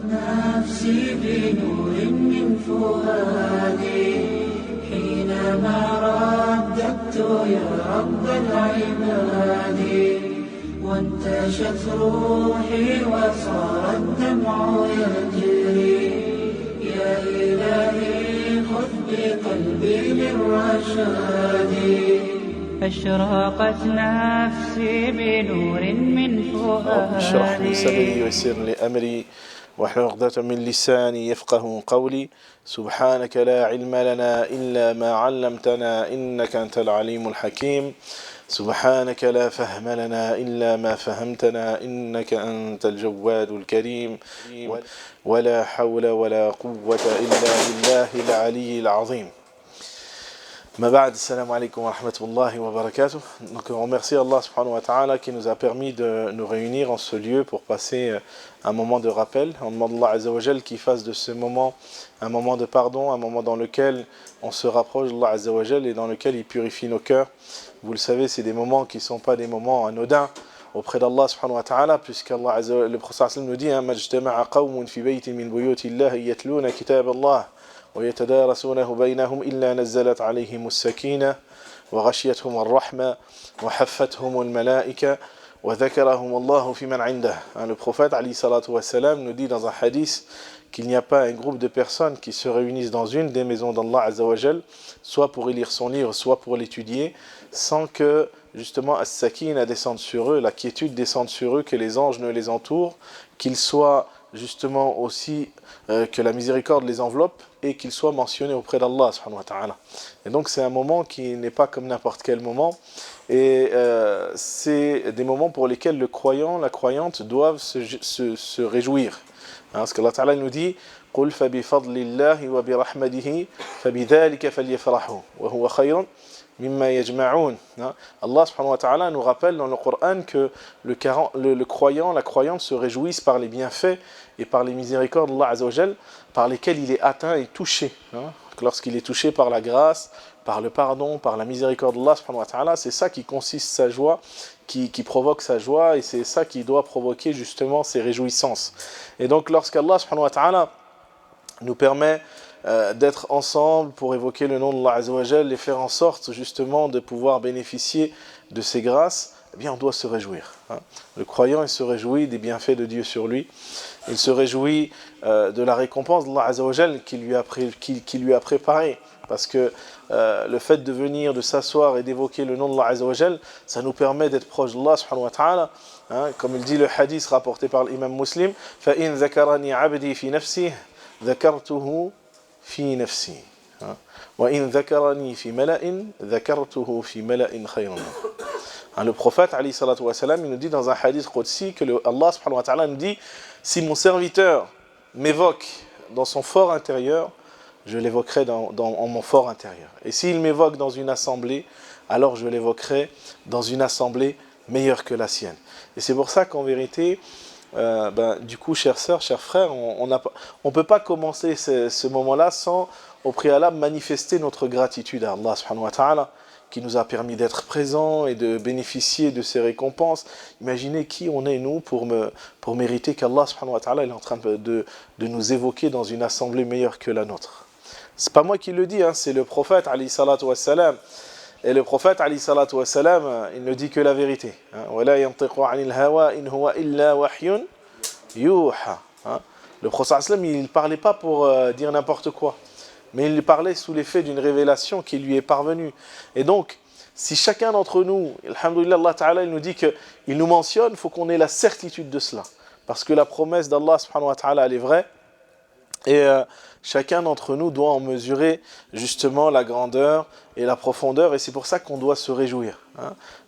نفسي بنور من فؤادي حينما رددت يا رب العباد وانتشت روحي وصار الدمع يجري يا إلهي خذ بقلبي للرشاد أشرقت نفسي بنور من فؤادي اشرح لي صدري ويسر لي أمري واحلل عقدة من لساني يفقه قولي سبحانك لا علم لنا إلا ما علمتنا إنك أنت العليم الحكيم سبحانك لا فهم لنا إلا ما فهمتنا إنك أنت الجواد الكريم ولا حول ولا قوة إلا بالله العلي العظيم. Ma ba'd, assalamu alaikum wa rahmatullahi wa barakatuh. Donc on remercie Allah subhanahu wa ta'ala qui nous a permis de nous réunir en ce lieu pour passer un moment de rappel. On demande à Allah Azza wa Jal qu'il fasse de ce moment un moment de pardon, un moment dans lequel on se rapproche d'Allah Azza wa Jal et dans lequel il purifie nos cœurs. Vous le savez, c'est des moments qui ne sont pas des moments anodins auprès d'Allah subhanahu wa ta'ala, puisqu'Allah Azza wa Jal, le prophète nous dit majtama'a qawmun fi baytin min buyutillahi yatluna kitab Allah ويتدارسونه بينهم إلا نزلت عليهم السكينة وغشيتهم الرحمة وحفتهم الملائكة وذكرهم الله في من عنده. Le prophète Ali salatu wa salam nous dit dans un hadith qu'il n'y a pas un groupe de personnes qui se réunissent dans une des maisons d'Allah Azza wa Jal, soit pour lire son livre, soit pour l'étudier, sans que justement as-sakina descende sur eux, la quiétude descende sur eux, que les anges ne les entourent, qu'ils soient justement aussi que la miséricorde les enveloppe et qu'ils soient mentionnés auprès d'Allah subhanahu wa ta'ala. Et donc c'est un moment qui n'est pas comme n'importe quel moment et c'est des moments pour lesquels le croyant, la croyante doivent se réjouir. Parce qu'Allah ta'ala nous dit قُلْ فَبِفَضْلِ اللَّهِ وَبِرَحْمَتِهِ فَبِذَلِكَ فَلْيَفْرَحُوا وَهُوَ خَيْرٌ مِمَّا يَجْمَعُونَ. Allah subhanahu wa ta'ala nous rappelle dans le Coran que le croyant, la croyante se réjouissent par les bienfaits et par les miséricordes d'Allah Azza wa Jal, par lesquels il est atteint et touché. Lorsqu'il est touché par la grâce, par le pardon, par la miséricorde d'Allah subhanahu wa ta'ala, c'est ça qui consiste sa joie, qui provoque sa joie, et c'est ça qui doit provoquer justement ses réjouissances. Et donc lorsqu'Allah subhanahu wa ta'ala nous permet d'être ensemble pour évoquer le nom d'Allah Azza wa Jal et faire en sorte justement de pouvoir bénéficier de ses grâces, eh bien on doit se réjouir. Le croyant, il se réjouit des bienfaits de Dieu sur lui, il se réjouit de la récompense d'Allah Azza wa Jal qui lui a préparé, parce que le fait de venir, de s'asseoir et d'évoquer le nom d'Allah Azza wa Jal, ça nous permet d'être proche d'Allah subhanahu wa ta'ala, comme il dit le hadith rapporté par l'imam Muslim, فَإِنْ ذَكَرَنِي عَبْدِي فِي نَفْسِهِ ذَكَرْتُهُ في نفسي وإن ذكرني في ملأ ذكرته في ملأ خير. Le prophète Ali salatu wa salam, il nous dit dans un hadith qudsi que Allah subhanahu wa ta'ala nous dit si mon serviteur m'évoque dans son fort intérieur, je l'évoquerai en mon fort intérieur. Et s'il m'évoque dans une assemblée, alors je l'évoquerai dans une assemblée meilleure que la sienne. Et c'est pour ça qu'en vérité, du coup, chères sœurs, chers frères, on ne peut pas commencer ce moment-là sans, au préalable, manifester notre gratitude à Allah subhanahu wa ta'ala, qui nous a permis d'être présents et de bénéficier de ses récompenses. Imaginez qui on est, nous, pour mériter qu'Allah subhanahu wa ta'ala est en train de nous évoquer dans une assemblée meilleure que la nôtre. C'est pas moi qui le dis, c'est le prophète, alayhi salatu wa salam. Et le prophète, alayhi salatu wa salam, il ne dit que la vérité. وَلَا يَنْطِقُ عَنِ الْهَوَىٰ إِنْ هُوَ إِلَّا وَحْيٌ يُوحَىٰ. Le prophète, il ne parlait pas pour dire n'importe quoi, mais il parlait sous l'effet d'une révélation qui lui est parvenue. Et donc, si chacun d'entre nous, alhamdoulilah, Allah Ta'ala, il nous dit qu'il nous mentionne, il faut qu'on ait la certitude de cela. Parce que la promesse d'Allah subhanahu wa ta'ala, elle est vraie. Et chacun d'entre nous doit en mesurer justement la grandeur et la profondeur, et c'est pour ça qu'on doit se réjouir.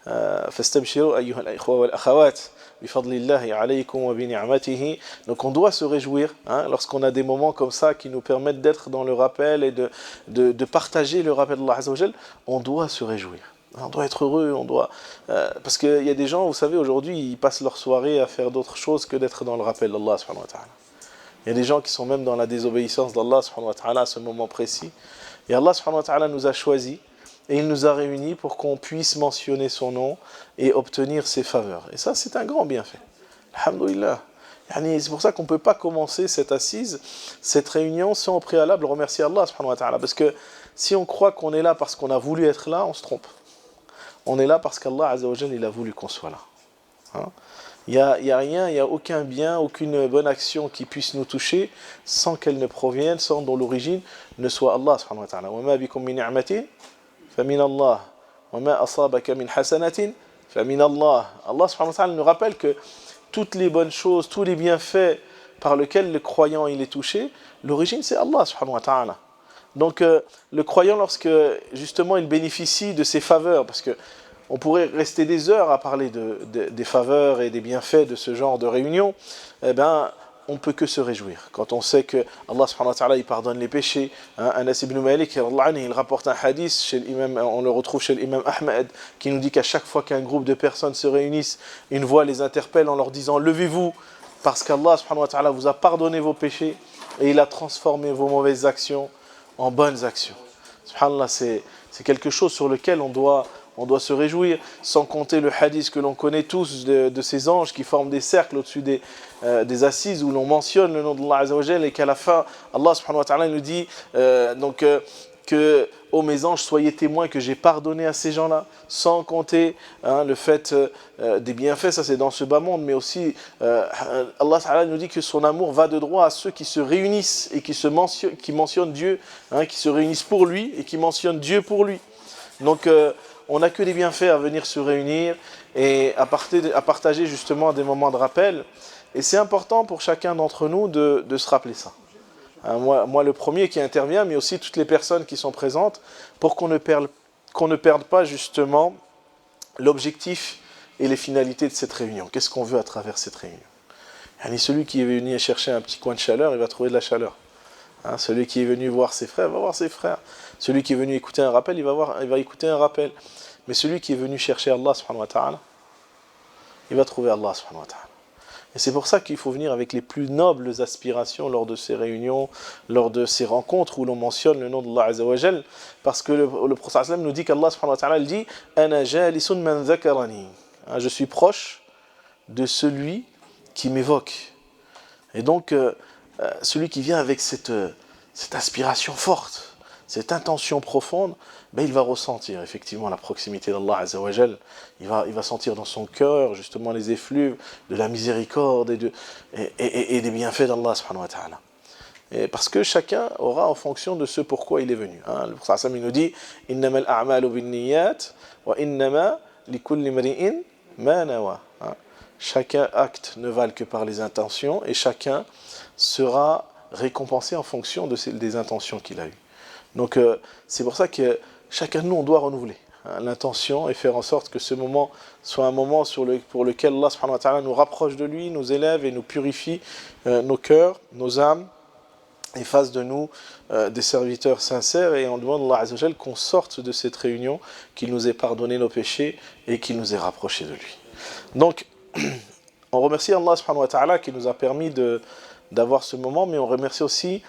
فَاسْتَبْشِرُوا أَيُّهَا الْإِخْوَةُ وَالْأَخَوَاتُ بِفَضْلِ اللَّهِ عَلَيْكُمْ وَبِنِعْمَتِهِ. Donc on doit se réjouir lorsqu'on a des moments comme ça qui nous permettent d'être dans le rappel et de partager le rappel d'Allah Azza wa Jal. On doit se réjouir. On doit être heureux, parce qu'il y a des gens, vous savez, aujourd'hui, ils passent leur soirée à faire d'autres choses que d'être dans le rappel d'Allah subhanahu wa ta'ala. Il y a des gens qui sont même dans la désobéissance d'Allah subhanahu wa ta'ala à ce moment précis. Et Allah subhanahu wa ta'ala nous a choisis et il nous a réunis pour qu'on puisse mentionner son nom et obtenir ses faveurs. Et ça, c'est un grand bienfait. Alhamdulillah. C'est pour ça qu'on ne peut pas commencer cette assise, cette réunion, sans au préalable remercier Allah subhanahu wa ta'ala. Parce que si on croit qu'on est là parce qu'on a voulu être là, on se trompe. On est là parce qu'Allah Azza wa Jal, il a voulu qu'on soit là. Hein? Il n'y a rien, il n'y a aucun bien, aucune bonne action qui puisse nous toucher sans qu'elle ne provienne, sans dont l'origine ne soit Allah subhanahu wa ta'ala. وَمَا بِكُم مِّن نِعْمَةٍ فَمِنَ اللَّهِ وَمَا أَصَابَكَ مِنْ حَسَنَةٍ فَمِنَ اللَّهِ. Allah subhanahu wa ta'ala nous rappelle que toutes les bonnes choses, tous les bienfaits par lesquels le croyant il est touché, l'origine c'est Allah subhanahu wa ta'ala. Donc le croyant, lorsque justement il bénéficie de ses faveurs, parce que on pourrait rester des heures à parler des faveurs et des bienfaits de ce genre de réunion, eh ben, on ne peut que se réjouir. Quand on sait que Allah subhanahu wa ta'ala, il pardonne les péchés. Anas ibn Malik, il rapporte un hadith, on le retrouve chez l'imam Ahmed, qui nous dit qu'à chaque fois qu'un groupe de personnes se réunissent, une voix les interpelle en leur disant « Levez-vous, parce qu'Allah subhanahu wa ta'ala vous a pardonné vos péchés et il a transformé vos mauvaises actions en bonnes actions. » Subhanallah, c'est quelque chose sur lequel on doit se réjouir, sans compter le hadith que l'on connaît tous de ces anges qui forment des cercles au-dessus des assises où l'on mentionne le nom d'Allah Azza wa Jal, et qu'à la fin, Allah subhanahu wa ta'ala nous dit que ô mes anges, soyez témoins que j'ai pardonné à ces gens-là, sans compter le fait des bienfaits, ça c'est dans ce bas monde, mais aussi Allah ta'ala nous dit que son amour va de droit à ceux qui se réunissent et qui mentionnent Dieu, qui se réunissent pour lui et qui mentionnent Dieu pour lui. Donc on n'a que des bienfaits à venir se réunir et à partager justement des moments de rappel. Et c'est important pour chacun d'entre nous de se rappeler ça. Moi, le premier qui intervient, mais aussi toutes les personnes qui sont présentes, pour qu'on ne perde pas justement l'objectif et les finalités de cette réunion. Qu'est-ce qu'on veut à travers cette réunion? Celui qui est venu chercher un petit coin de chaleur, il va trouver de la chaleur. Celui qui est venu voir ses frères va voir ses frères. Celui qui est venu écouter un rappel, il va écouter un rappel. Mais celui qui est venu chercher Allah subhanahu wa ta'ala, il va trouver Allah subhanahu wa ta'ala. Et c'est pour ça qu'il faut venir avec les plus nobles aspirations lors de ces réunions, lors de ces rencontres où l'on mentionne le nom d'Allah Azza wa Jal, parce que le prophète nous dit qu'Allah subhanahu wa ta'ala dit « Ana jalisun man dhakarani » je suis proche de celui qui m'évoque. Et donc, celui qui vient avec cette aspiration forte, cette intention profonde, il va ressentir effectivement la proximité d'Allah Azza wa Jal. Il va sentir dans son cœur justement les effluves de la miséricorde et des bienfaits d'Allah subhanahu wa ta'ala. Et parce que chacun aura en fonction de ce pourquoi il est venu. Le prophète nous dit « Innamal a'malu bin niyyat wa innama likulli mri'in ma nawa » Chaque acte ne vale que par les intentions et chacun sera récompensé en fonction des intentions qu'il a eues. Donc c'est pour ça que chacun de nous, on doit renouveler l'intention et faire en sorte que ce moment soit un moment pour lequel Allah subhanahu wa ta'ala nous rapproche de lui, nous élève et nous purifie nos cœurs, nos âmes, et fasse de nous des serviteurs sincères. Et on demande à Allah Azza wa Jal qu'on sorte de cette réunion, qu'il nous ait pardonné nos péchés et qu'il nous ait rapprochés de lui. Donc on remercie Allah subhanahu wa ta'ala qui nous a permis d'avoir ce moment, mais on remercie aussi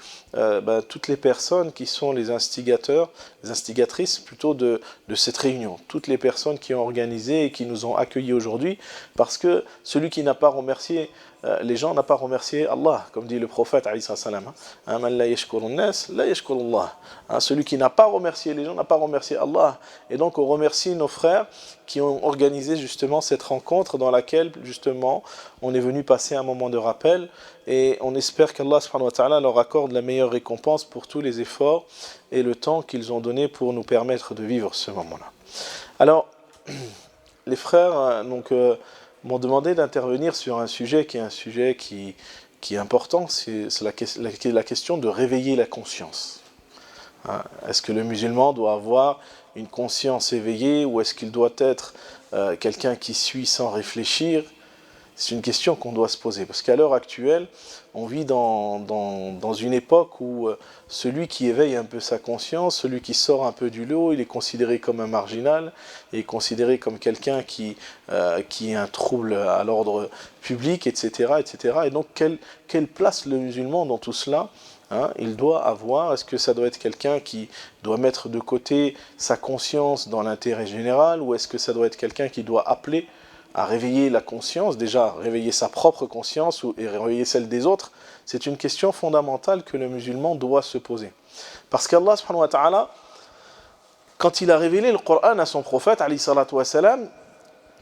toutes les personnes qui sont les instigateurs, les instigatrices plutôt de cette réunion, toutes les personnes qui ont organisé et qui nous ont accueillis aujourd'hui, parce que celui qui n'a pas remercié les gens n'a pas remercié Allah, comme dit le prophète alayhi salam. Celui qui n'a pas remercié les gens n'a pas remercié Allah. Et donc on remercie nos frères qui ont organisé justement cette rencontre dans laquelle justement on est venu passer un moment de rappel, et on espère qu'Allah subhanahu wa ta'ala leur accorde la meilleure récompense pour tous les efforts et le temps qu'ils ont donné pour nous permettre de vivre ce moment-là. Alors, les frères m'ont demandé d'intervenir sur un sujet qui est important, c'est la question de réveiller la conscience. Est-ce que le musulman doit avoir une conscience éveillée, ou est-ce qu'il doit être quelqu'un qui suit sans réfléchir? C'est une question qu'on doit se poser, parce qu'à l'heure actuelle, on vit dans une époque où celui qui éveille un peu sa conscience, celui qui sort un peu du lot, il est considéré comme un marginal, et considéré comme quelqu'un qui est un trouble à l'ordre public, etc., etc. Et donc, quelle place le musulman dans tout cela il doit avoir? Est-ce que ça doit être quelqu'un qui doit mettre de côté sa conscience dans l'intérêt général, ou est-ce que ça doit être quelqu'un qui doit appeler à réveiller la conscience, déjà réveiller sa propre conscience et réveiller celle des autres, c'est une question fondamentale que le musulman doit se poser. Parce qu'Allah subhanahu wa ta'ala, quand il a révélé le Coran à son prophète, alayhi salatu wa salam,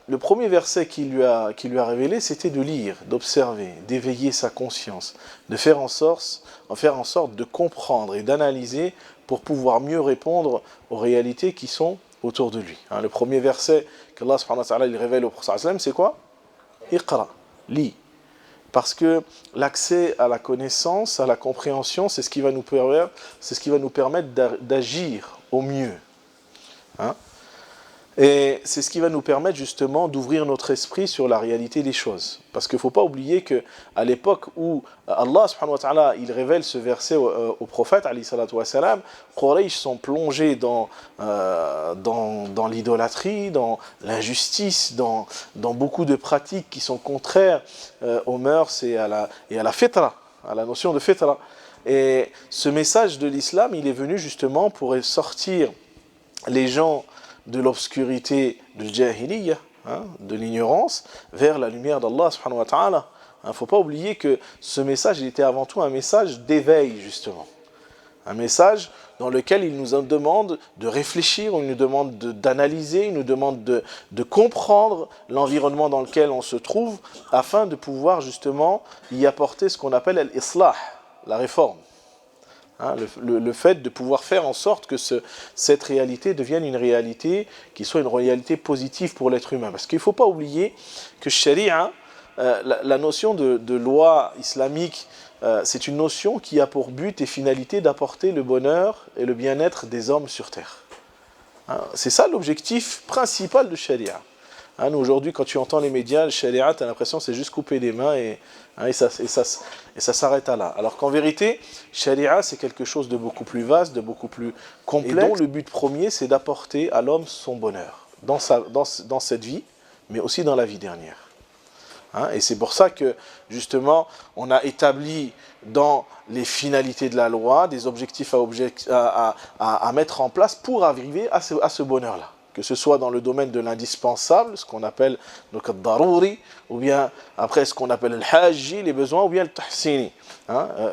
le premier verset qu'il lui a révélé, c'était de lire, d'observer, d'éveiller sa conscience, de faire en sorte de comprendre et d'analyser pour pouvoir mieux répondre aux réalités qui sont autour de lui. Le premier verset qu'Allah subhanahu wa ta'ala il révèle au prophète sallam, c'est quoi? Iqra, lis. Parce que l'accès à la connaissance, à la compréhension, c'est ce qui va nous permettre d'agir au mieux. Et c'est ce qui va nous permettre justement d'ouvrir notre esprit sur la réalité des choses. Parce qu'il ne faut pas oublier qu'à l'époque où Allah subhanahu wa ta'ala il révèle ce verset au prophète, alayhi salatu wa salam, Quraysh sont plongés dans l'idolâtrie, dans l'injustice, dans beaucoup de pratiques qui sont contraires aux mœurs et à la fitra, à la notion de fitra. Et ce message de l'islam, il est venu justement pour sortir les gens de l'obscurité de l'jahiliya, de l'ignorance, vers la lumière d'Allah subhanahu wa ta'ala. Il ne faut pas oublier que ce message il était avant tout un message d'éveil, justement. Un message dans lequel il nous demande de réfléchir, il nous demande d'analyser, il nous demande de comprendre l'environnement dans lequel on se trouve, afin de pouvoir justement y apporter ce qu'on appelle l'islah, la réforme. Le fait de pouvoir faire en sorte que cette réalité devienne une réalité qui soit une réalité positive pour l'être humain. Parce qu'il ne faut pas oublier que sharia, la notion de loi islamique, c'est une notion qui a pour but et finalité d'apporter le bonheur et le bien-être des hommes sur terre. C'est ça l'objectif principal de sharia. Aujourd'hui, quand tu entends les médias, le sharia, tu as l'impression que c'est juste couper des mains et ça s'arrête à là. Alors qu'en vérité, sharia, c'est quelque chose de beaucoup plus vaste, de beaucoup plus complexe, et dont le but premier, c'est d'apporter à l'homme son bonheur, dans cette vie, mais aussi dans la vie dernière. Et c'est pour ça que, justement, on a établi dans les finalités de la loi des objectifs à mettre en place pour arriver à ce bonheur-là. Que ce soit dans le domaine de l'indispensable, ce qu'on appelle le daruri, ou bien après ce qu'on appelle le haji, les besoins, ou bien le tahsini,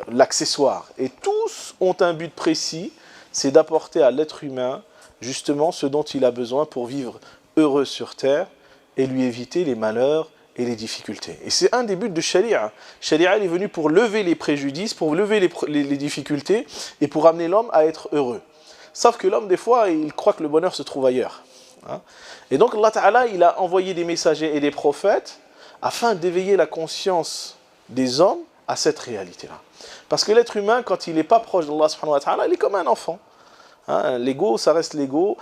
l'accessoire. Et tous ont un but précis, c'est d'apporter à l'être humain justement ce dont il a besoin pour vivre heureux sur terre et lui éviter les malheurs et les difficultés. Et c'est un des buts de sharia. Sharia est venu pour lever les préjudices, pour lever les difficultés et pour amener l'homme à être heureux. Sauf que l'homme, des fois, il croit que le bonheur se trouve ailleurs. Et donc Allah Ta'ala, il a envoyé des messagers et des prophètes afin d'éveiller la conscience des hommes à cette réalité-là. Parce que l'être humain, quand il n'est pas proche d'Allah subhanahu wa ta'ala, il est comme un enfant. L'ego, ça reste l'ego,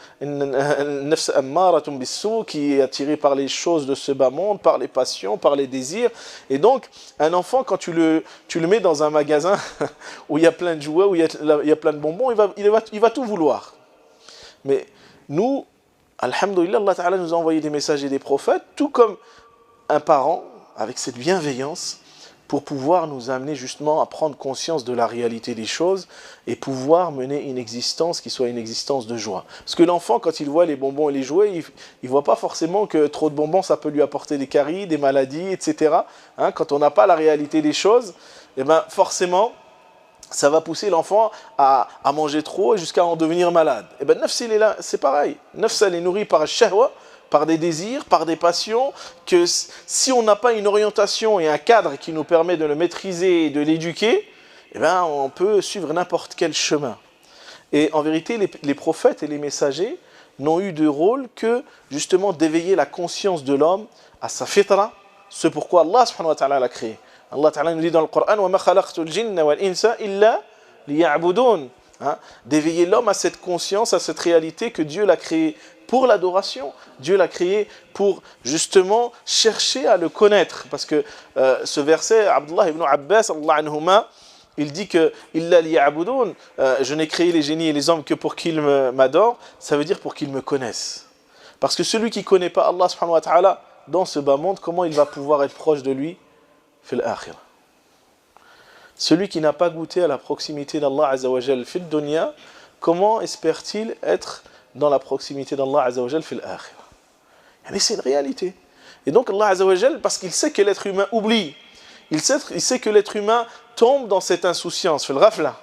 qui est attiré par les choses de ce bas monde, par les passions, par les désirs. Et donc, un enfant, quand tu le mets dans un magasin où il y a plein de jouets, où il y a plein de bonbons, il va tout vouloir. Mais nous, alhamdoulilah, Allah Ta'ala nous a envoyé des messages et des prophètes, tout comme un parent, avec cette bienveillance, pour pouvoir nous amener justement à prendre conscience de la réalité des choses et pouvoir mener une existence qui soit une existence de joie. Parce que l'enfant, quand il voit les bonbons et les jouets, il ne voit pas forcément que trop de bonbons, ça peut lui apporter des caries, des maladies, etc. Quand on n'a pas la réalité des choses, eh ben forcément, ça va pousser l'enfant à manger trop et jusqu'à en devenir malade. Et ben nafs, il est là, c'est pareil. Nafs, elle est nourrie par shahwa, par des désirs, par des passions, que si on n'a pas une orientation et un cadre qui nous permet de le maîtriser et de l'éduquer, eh ben on peut suivre n'importe quel chemin. Et en vérité, les prophètes et les messagers n'ont eu de rôle que justement d'éveiller la conscience de l'homme à sa fitra, ce pourquoi Allah subhanahu wa ta'ala l'a créé. Allah ta'ala nous dit dans le Coran وَمَا خَلَقْتُ الْجِنَّ وَالْإِنسَ إِلَّا لِيَعْبُدُونَ, d'éveiller l'homme à cette conscience, à cette réalité que Dieu l'a créé pour l'adoration. Dieu l'a créé pour justement chercher à le connaître. Parce que ce verset, Abdullah ibn Abbas, il dit que إِلَّا لِيَعْبُدُونَ, je n'ai créé les génies et les hommes que pour qu'ils m'adorent, ça veut dire pour qu'ils me connaissent. Parce que celui qui ne connaît pas Allah subhanahu wa ta'ala dans ce bas monde, comment il va pouvoir être proche de lui fil akhirah? Celui qui n'a pas goûté à la proximité d'Allah azza wa jal fil dunya, comment espère-t-il être dans la proximité d'Allah azza wa jal fil akhirah? Mais c'est une réalité. Et donc Allah Azza wa Jal, parce qu'il sait que l'être humain oublie, il sait que l'être humain tombe dans cette insouciance, fil ghafla,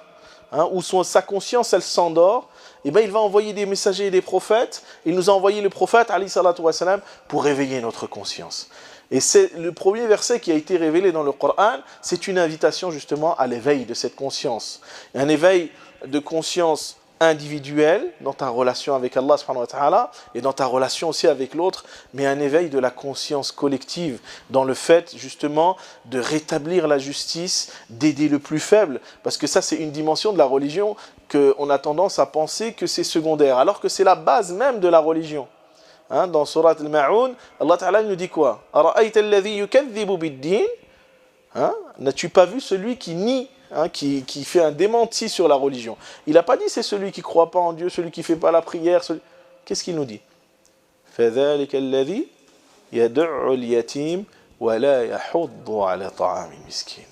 où sa conscience elle s'endort, et ben il va envoyer des messagers et des prophètes. Il nous a envoyé le prophète alayhi salatu wa salam pour réveiller notre conscience. Et c'est le premier verset qui a été révélé dans le Coran, c'est une invitation justement à l'éveil de cette conscience. Un éveil de conscience individuelle dans ta relation avec Allah subhanahu wa ta'ala et dans ta relation aussi avec l'autre, mais un éveil de la conscience collective dans le fait justement de rétablir la justice, d'aider le plus faible, parce que ça c'est une dimension de la religion qu'on a tendance à penser que c'est secondaire, alors que c'est la base même de la religion. Dans Surat Al-Ma'un, Allah Ta'ala nous dit quoi? Ara'ayta alladhi yukadhibu bid-din? N'as-tu pas vu celui qui nie, qui fait un démenti sur la religion? Il n'a pas dit c'est celui qui ne croit pas en Dieu, celui qui ne fait pas la prière. Qu'est-ce qu'il nous dit? فَذَلِكَ الَّذِي يَدُعُّ الْيَتِيمَ وَلَا يَحُضُّ عَلَى طَعَامِ الْمِسْكِينِ.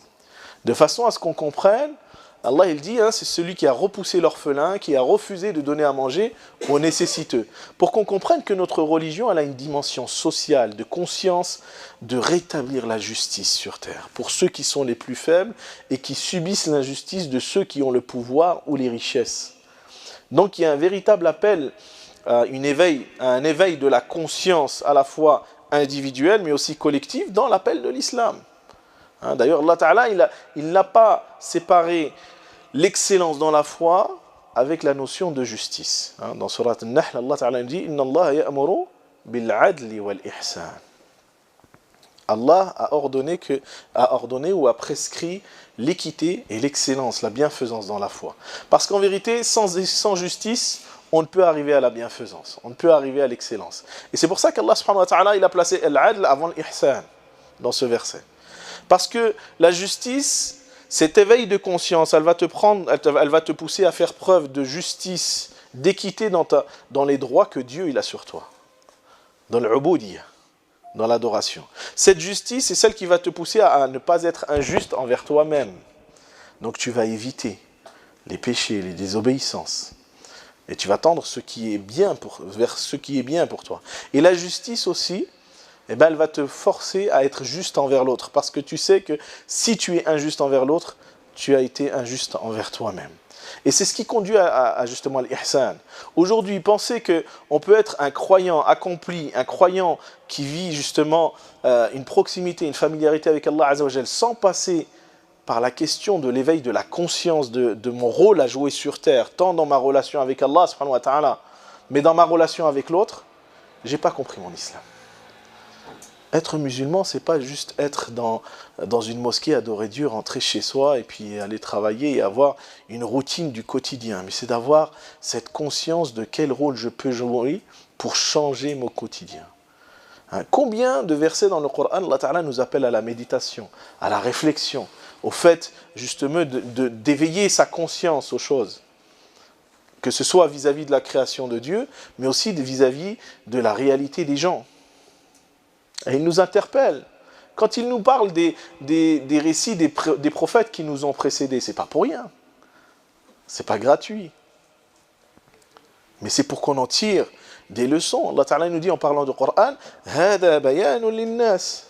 De façon à ce qu'on comprenne, Allah il dit, c'est celui qui a repoussé l'orphelin, qui a refusé de donner à manger aux nécessiteux. Pour qu'on comprenne que notre religion elle a une dimension sociale, de conscience, de rétablir la justice sur terre, pour ceux qui sont les plus faibles et qui subissent l'injustice de ceux qui ont le pouvoir ou les richesses. Donc il y a un véritable appel à un éveil de la conscience à la fois individuelle mais aussi collective dans l'appel de l'islam. D'ailleurs, Allah Ta'ala, il n'a pas séparé l'excellence dans la foi avec la notion de justice. Dans Surat An-Nahl, Allah Ta'ala dit « Inna Allah ya'muru bil-'adli wal-ihsan » Allah a ordonné ou a prescrit l'équité et l'excellence, la bienfaisance dans la foi. Parce qu'en vérité, sans justice, on ne peut arriver à la bienfaisance, on ne peut arriver à l'excellence. Et c'est pour ça qu'Allah subhanahu wa ta'ala, il a placé al-'adl avant l'ihsan dans ce verset. Parce que la justice, cet éveil de conscience, elle va te pousser à faire preuve de justice, d'équité dans les droits que Dieu il a sur toi, dans l'ubudiyya, dans l'adoration. Cette justice, c'est celle qui va te pousser à ne pas être injuste envers toi-même. Donc tu vas éviter les péchés, les désobéissances. Et tu vas tendre vers ce qui est bien pour toi. Et la justice aussi, elle va te forcer à être juste envers l'autre. Parce que tu sais que si tu es injuste envers l'autre, tu as été injuste envers toi-même. Et c'est ce qui conduit à justement l'ihsan. Aujourd'hui, penser qu'on peut être un croyant accompli, un croyant qui vit justement une proximité, une familiarité avec Allah Azza wa Jal, sans passer par la question de l'éveil de la conscience de mon rôle à jouer sur terre, tant dans ma relation avec Allah subhanahu wa ta'ala, mais dans ma relation avec l'autre, j'ai pas compris mon islam. Être musulman, c'est pas juste être dans une mosquée, adorer Dieu, rentrer chez soi et puis aller travailler et avoir une routine du quotidien. Mais c'est d'avoir cette conscience de quel rôle je peux jouer pour changer mon quotidien. Combien de versets dans le Coran, Allah Ta'ala nous appelle à la méditation, à la réflexion, au fait justement d'éveiller sa conscience aux choses. Que ce soit vis-à-vis de la création de Dieu, mais aussi vis-à-vis de la réalité des gens. Et il nous interpelle. Quand il nous parle des récits des prophètes qui nous ont précédés, c'est pas pour rien. C'est pas gratuit. Mais c'est pour qu'on en tire des leçons. Allah Ta'ala nous dit en parlant du Coran, هذا بيان للناس.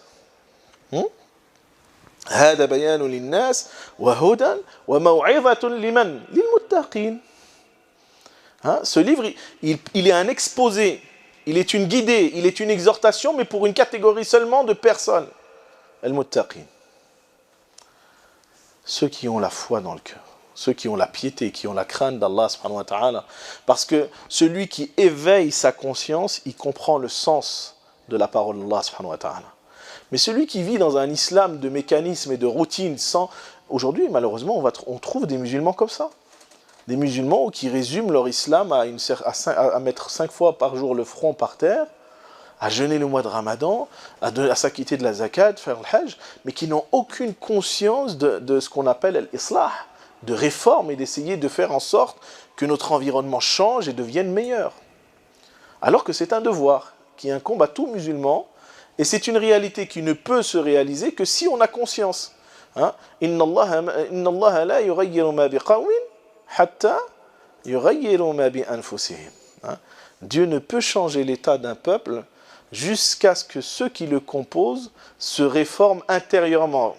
هذا بيان للناس وهدى وموعظة لمن؟ للمتقين. Ce livre, il est un exposé. Il est une guidée, il est une exhortation, mais pour une catégorie seulement de personnes. Al-Muttaqin. Ceux qui ont la foi dans le cœur, ceux qui ont la piété, qui ont la crainte d'Allah subhanahu wa ta'ala. Parce que celui qui éveille sa conscience, il comprend le sens de la parole d'Allah subhanahu wa ta'ala. Mais celui qui vit dans un islam de mécanisme et de routine sans... Aujourd'hui, malheureusement, on trouve des musulmans comme ça. Des musulmans qui résument leur islam à mettre 5 fois par jour le front par terre, à jeûner le mois de Ramadan, à s'acquitter de la zakat, faire le hajj, mais qui n'ont aucune conscience de ce qu'on appelle l'islah, de réforme et d'essayer de faire en sorte que notre environnement change et devienne meilleur. Alors que c'est un devoir qui incombe à tout musulman, et c'est une réalité qui ne peut se réaliser que si on a conscience. Inna Allah la yughayyiru ma biqawmin hatta yughayyiru ma bi anfusihim. Dieu ne peut changer l'état d'un peuple jusqu'à ce que ceux qui le composent se réforment intérieurement,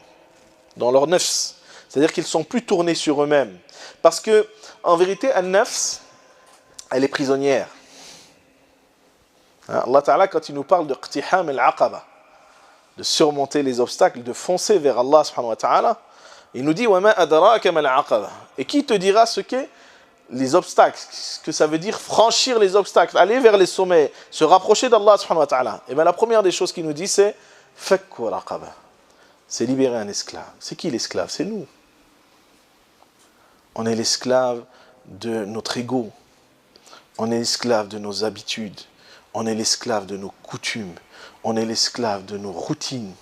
dans leur nafs. C'est-à-dire qu'ils ne sont plus tournés sur eux-mêmes. Parce que, en vérité, an-nafs, elle est prisonnière. Allah Ta'ala, quand il nous parle de qtiham al-aqaba, de surmonter les obstacles, de foncer vers Allah subhanahu wa ta'ala, il nous dit وَمَا أَدْرَاكَ مَا الْعَقَبَةُ. Et qui te dira ce qu'est les obstacles, ce que ça veut dire franchir les obstacles, aller vers les sommets, se rapprocher d'Allah subhanahu wa ta'ala. Et bien la première des choses qu'il nous dit, c'est fakku raqaba. C'est libérer un esclave. C'est qui l'esclave? C'est nous. On est l'esclave de notre ego. On est l'esclave de nos habitudes. On est l'esclave de nos coutumes. On est l'esclave de nos routines,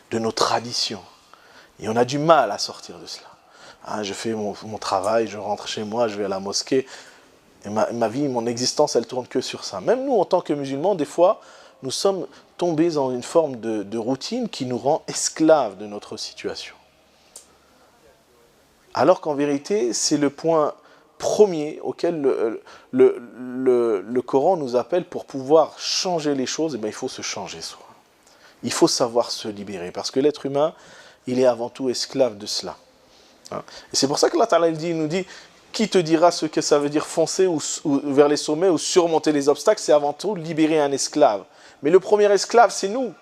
de nos traditions. Et on a du mal à sortir de cela. Je fais mon travail, je rentre chez moi, je vais à la mosquée. Et ma vie, mon existence, elle tourne que sur ça. Même nous, en tant que musulmans, des fois, nous sommes tombés dans une forme de routine qui nous rend esclaves de notre situation. Alors qu'en vérité, c'est le point premier auquel le Coran nous appelle pour pouvoir changer les choses. Et bien, il faut se changer soi. Il faut savoir se libérer. Parce que l'être humain, il est avant tout esclave de cela. Et c'est pour ça que Allah Ta'ala nous dit, qui te dira ce que ça veut dire foncer ou vers les sommets ou surmonter les obstacles, c'est avant tout libérer un esclave. Mais le premier esclave, c'est nous.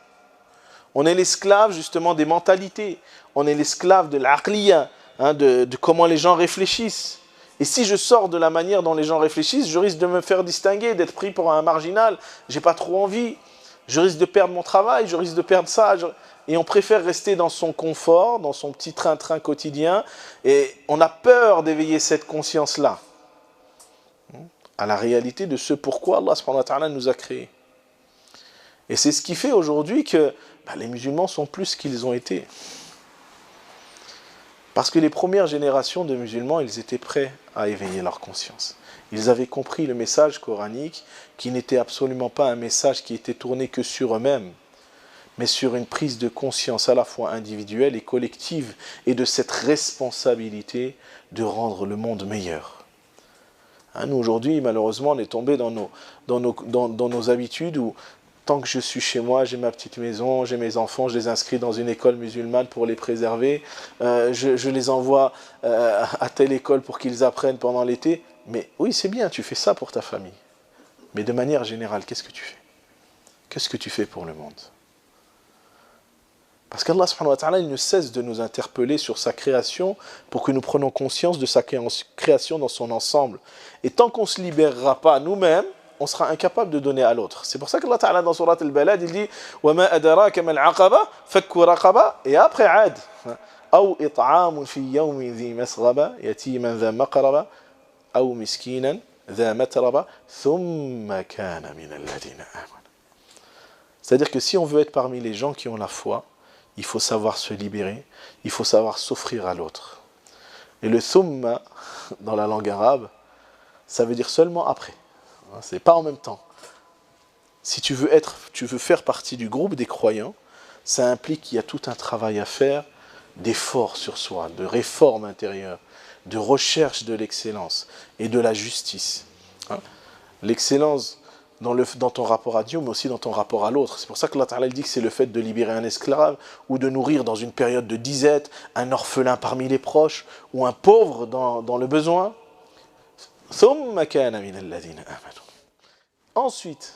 On est l'esclave justement des mentalités. On est l'esclave de l'aqliya, de comment les gens réfléchissent. Et si je sors de la manière dont les gens réfléchissent, je risque de me faire distinguer, d'être pris pour un marginal. J'ai pas trop envie. Je risque de perdre mon travail, je risque de perdre ça. Et on préfère rester dans son confort, dans son petit train-train quotidien. Et on a peur d'éveiller cette conscience-là à la réalité de ce pourquoi Allah subhanahu wa ta'ala nous a créés. Et c'est ce qui fait aujourd'hui que les musulmans sont plus qu'ils ont été. Parce que les premières générations de musulmans, ils étaient prêts à éveiller leur conscience. Ils avaient compris le message coranique qui n'était absolument pas un message qui était tourné que sur eux-mêmes, mais sur une prise de conscience à la fois individuelle et collective, et de cette responsabilité de rendre le monde meilleur. Nous, aujourd'hui, malheureusement, on est tombé dans nos habitudes où, tant que je suis chez moi, j'ai ma petite maison, j'ai mes enfants, je les inscris dans une école musulmane pour les préserver, je les envoie à telle école pour qu'ils apprennent pendant l'été. Mais oui, c'est bien, tu fais ça pour ta famille. Mais de manière générale, qu'est-ce que tu fais? Qu'est-ce que tu fais pour le monde? Parce qu'Allah subhanahu wa ta'ala, il ne cesse de nous interpeller sur sa création pour que nous prenions conscience de sa création dans son ensemble. Et tant qu'on ne se libérera pas nous-mêmes, on sera incapable de donner à l'autre. C'est pour ça qu'Allah Ta'ala dans Surat Al-Balad, il dit وَمَا أَدَرَاكَ مَا الْعَقَبَةُ فَكُّ رَقَبَةٍ. Et après Ad, أَوْ إِطْعَامٌ فِي يَوْمٍ ذِي مَسْغَبَةٍ يَتِيمًا ذَا مَقْرَبَةٍ أَوْ مِسْكِينًا ذَا مَتْرَبَةٍ ثُمَّ كَانَ مِنَ الَّذِينَ آمَنُوا. C'est-à-dire que si on veut être parmi les gens qui ont la foi, il faut savoir se libérer, il faut savoir s'offrir à l'autre. Et le thumma, dans la langue arabe, ça veut dire seulement après. C'est pas en même temps. Si tu veux faire partie du groupe des croyants, ça implique qu'il y a tout un travail à faire, d'effort sur soi, de réforme intérieure, de recherche de l'excellence et de la justice. L'excellence dans ton rapport à Dieu, mais aussi dans ton rapport à l'autre. C'est pour ça que Allah Ta'ala dit que c'est le fait de libérer un esclave ou de nourrir dans une période de disette un orphelin parmi les proches ou un pauvre dans le besoin. Ensuite,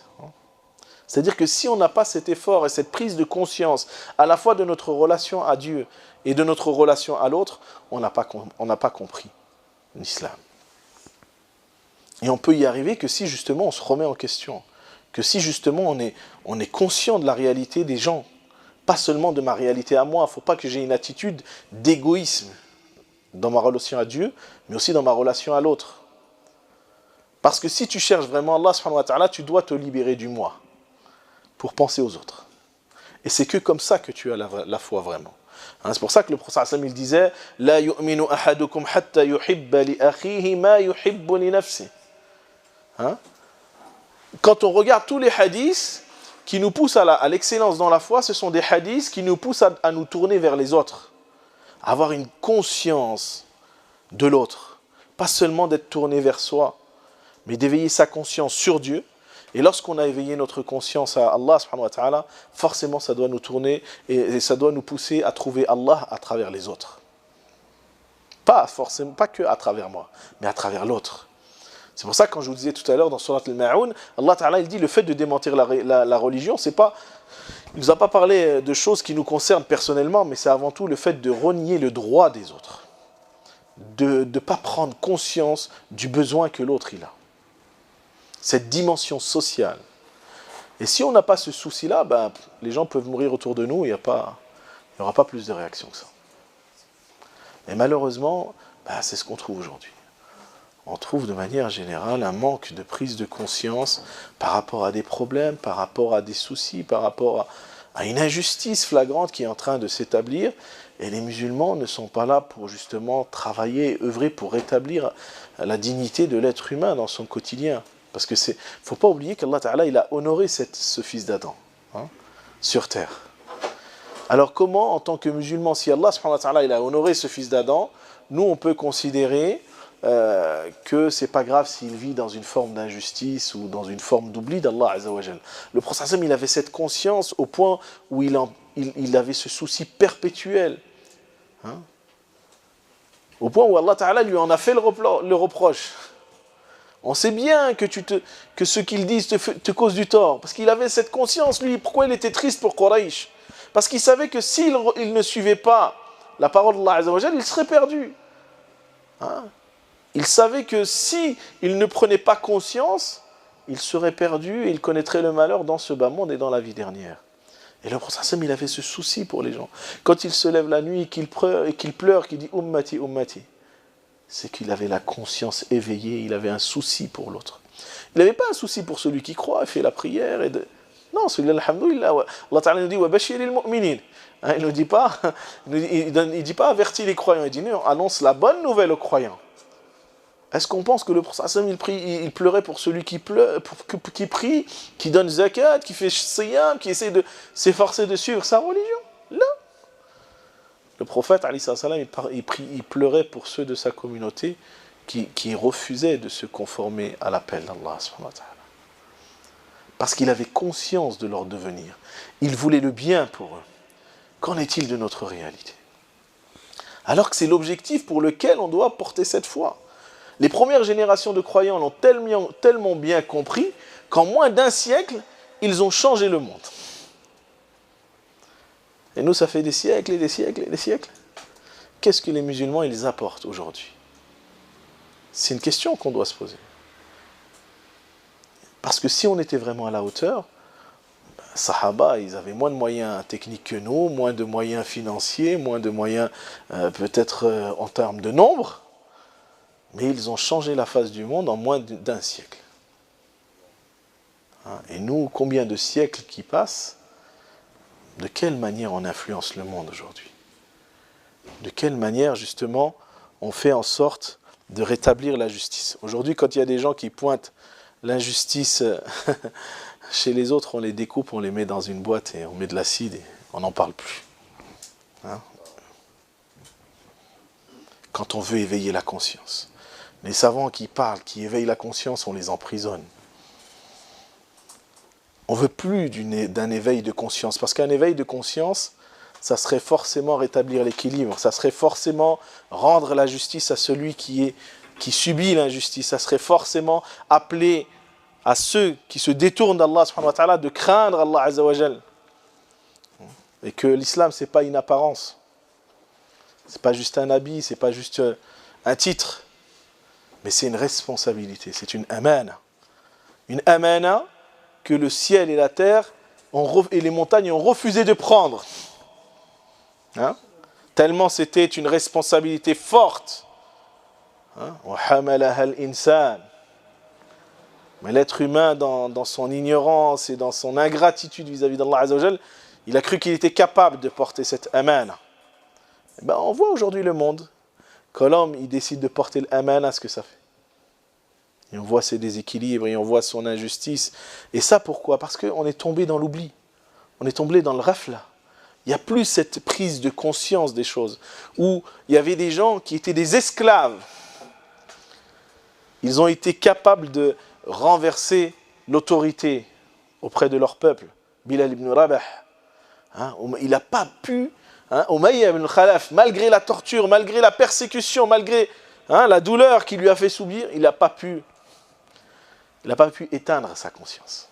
c'est-à-dire que si on n'a pas cet effort et cette prise de conscience à la fois de notre relation à Dieu et de notre relation à l'autre, on n'a pas compris l'islam. Et on peut y arriver que si justement on se remet en question, que si justement on est conscient de la réalité des gens, pas seulement de ma réalité à moi. Il ne faut pas que j'ai une attitude d'égoïsme dans ma relation à Dieu, mais aussi dans ma relation à l'autre. Parce que si tu cherches vraiment Allah subhanahu wa ta'ala, tu dois te libérer du moi pour penser aux autres. Et c'est que comme ça que tu as la foi vraiment. C'est pour ça que le prophète sallallahu alayhi wa sallam disait La yu'minu ahadukum hatta yuhibba li akhihi ma yuhibbu li nafsi. Quand on regarde tous les hadiths qui nous poussent à l'excellence dans la foi, ce sont des hadiths qui nous poussent à nous tourner vers les autres, à avoir une conscience de l'autre, pas seulement d'être tourné vers soi, mais d'éveiller sa conscience sur Dieu. Et lorsqu'on a éveillé notre conscience à Allah subhanahu wa ta'ala, forcément ça doit nous tourner et ça doit nous pousser à trouver Allah à travers les autres. Pas forcément, pas que à travers moi, mais à travers l'autre. C'est pour ça que quand je vous disais tout à l'heure dans Surat al-Ma'un, Allah ta'ala il dit le fait de démentir la religion, c'est pas, il nous a pas parlé de choses qui nous concernent personnellement, mais c'est avant tout le fait de renier le droit des autres. De ne pas prendre conscience du besoin que l'autre il a. Cette dimension sociale. Et si on n'a pas ce souci-là, ben, les gens peuvent mourir autour de nous, il n'y aura pas plus de réaction que ça. Et malheureusement, ben, c'est ce qu'on trouve aujourd'hui. On trouve de manière générale un manque de prise de conscience par rapport à des problèmes, par rapport à des soucis, par rapport à une injustice flagrante qui est en train de s'établir. Et les musulmans ne sont pas là pour justement travailler, œuvrer pour rétablir la dignité de l'être humain dans son quotidien. Parce que c'est, faut pas oublier qu'Allah Ta'ala, il a honoré ce fils d'Adam, sur terre. Alors comment, en tant que musulman, si Allah subhanahu wa ta'ala, il a honoré ce fils d'Adam, nous on peut considérer que c'est pas grave s'il vit dans une forme d'injustice ou dans une forme d'oubli d'Allah Azza wa Jal. Le prophète il avait cette conscience au point où il avait ce souci perpétuel. Au point où Allah Ta'ala lui en a fait le reproche. On sait bien que ce qu'ils disent te cause du tort. Parce qu'il avait cette conscience, lui. Pourquoi il était triste pour Quraysh? Parce qu'il savait que s'il ne suivait pas la parole d'Allah Azza wa Jal, il serait perdu. Il savait que si il ne prenait pas conscience, il serait perdu et il connaîtrait le malheur dans ce bas monde et dans la vie dernière. Et le prophète, il avait ce souci pour les gens. Quand il se lève la nuit et qu'il pleure, qu'il dit « Ummati, Ummati », c'est qu'il avait la conscience éveillée, il avait un souci pour l'autre. Il n'avait pas un souci pour celui qui croit, il fait la prière. Non, celui-là, alhamdoulilah, Allah Ta'ala nous dit « Wa bashiril mu'minin ». Il ne dit pas, il dit pas avertis les croyants, il dit non, annonce la bonne nouvelle aux croyants. Est-ce qu'on pense que le prophète il pleurait pour celui qui prie, qui donne zakat, qui fait siyam, qui essaie de s'efforcer de suivre sa religion? Non. Le prophète, il pleurait pour ceux de sa communauté qui refusaient de se conformer à l'appel d'Allah. Parce qu'il avait conscience de leur devenir. Il voulait le bien pour eux. Qu'en est-il de notre réalité? Alors que c'est l'objectif pour lequel on doit porter cette foi. Les premières générations de croyants l'ont tellement bien compris qu'en moins d'un siècle, ils ont changé le monde. Et nous, ça fait des siècles et des siècles et des siècles. Qu'est-ce que les musulmans, ils apportent aujourd'hui? C'est une question qu'on doit se poser. Parce que si on était vraiment à la hauteur, Sahaba, ils avaient moins de moyens techniques que nous, moins de moyens financiers, moins de moyens peut-être en termes de nombre, mais ils ont changé la face du monde en moins d'un siècle. Et nous, combien de siècles qui passent? De quelle manière on influence le monde aujourd'hui? De quelle manière, justement, on fait en sorte de rétablir la justice? Aujourd'hui, quand il y a des gens qui pointent l'injustice chez les autres, on les découpe, on les met dans une boîte et on met de l'acide et on n'en parle plus. Quand on veut éveiller la conscience. Les savants qui parlent, qui éveillent la conscience, on les emprisonne. On ne veut plus d'un éveil de conscience, parce qu'un éveil de conscience, ça serait forcément rétablir l'équilibre, ça serait forcément rendre la justice à celui qui subit l'injustice, ça serait forcément appeler à ceux qui se détournent d'Allah subhanahu wa ta'ala de craindre Allah azza wa jal. Et que l'islam, ce n'est pas une apparence, ce n'est pas juste un habit, ce n'est pas juste un titre, mais c'est une responsabilité, c'est une amana. Une amana que le ciel et la terre et les montagnes ont refusé de prendre. Tellement c'était une responsabilité forte. Mais l'être humain, dans son ignorance et dans son ingratitude vis-à-vis d'Allah Azza wa Jal, il a cru qu'il était capable de porter cette amana. On voit aujourd'hui le monde. Quand l'homme il décide de porter l'amana, ce que ça fait. Et on voit ses déséquilibres, et on voit son injustice. Et ça, pourquoi? Parce qu'on est tombé dans l'oubli. On est tombé dans le rafla. Il n'y a plus cette prise de conscience des choses. Où il y avait des gens qui étaient des esclaves. Ils ont été capables de renverser l'autorité auprès de leur peuple, Bilal ibn Rabah, il n'a pas pu, Umayya ibn Khalaf, malgré la torture, malgré la persécution, malgré la douleur qu'il lui a fait subir, il n'a pas pu éteindre sa conscience.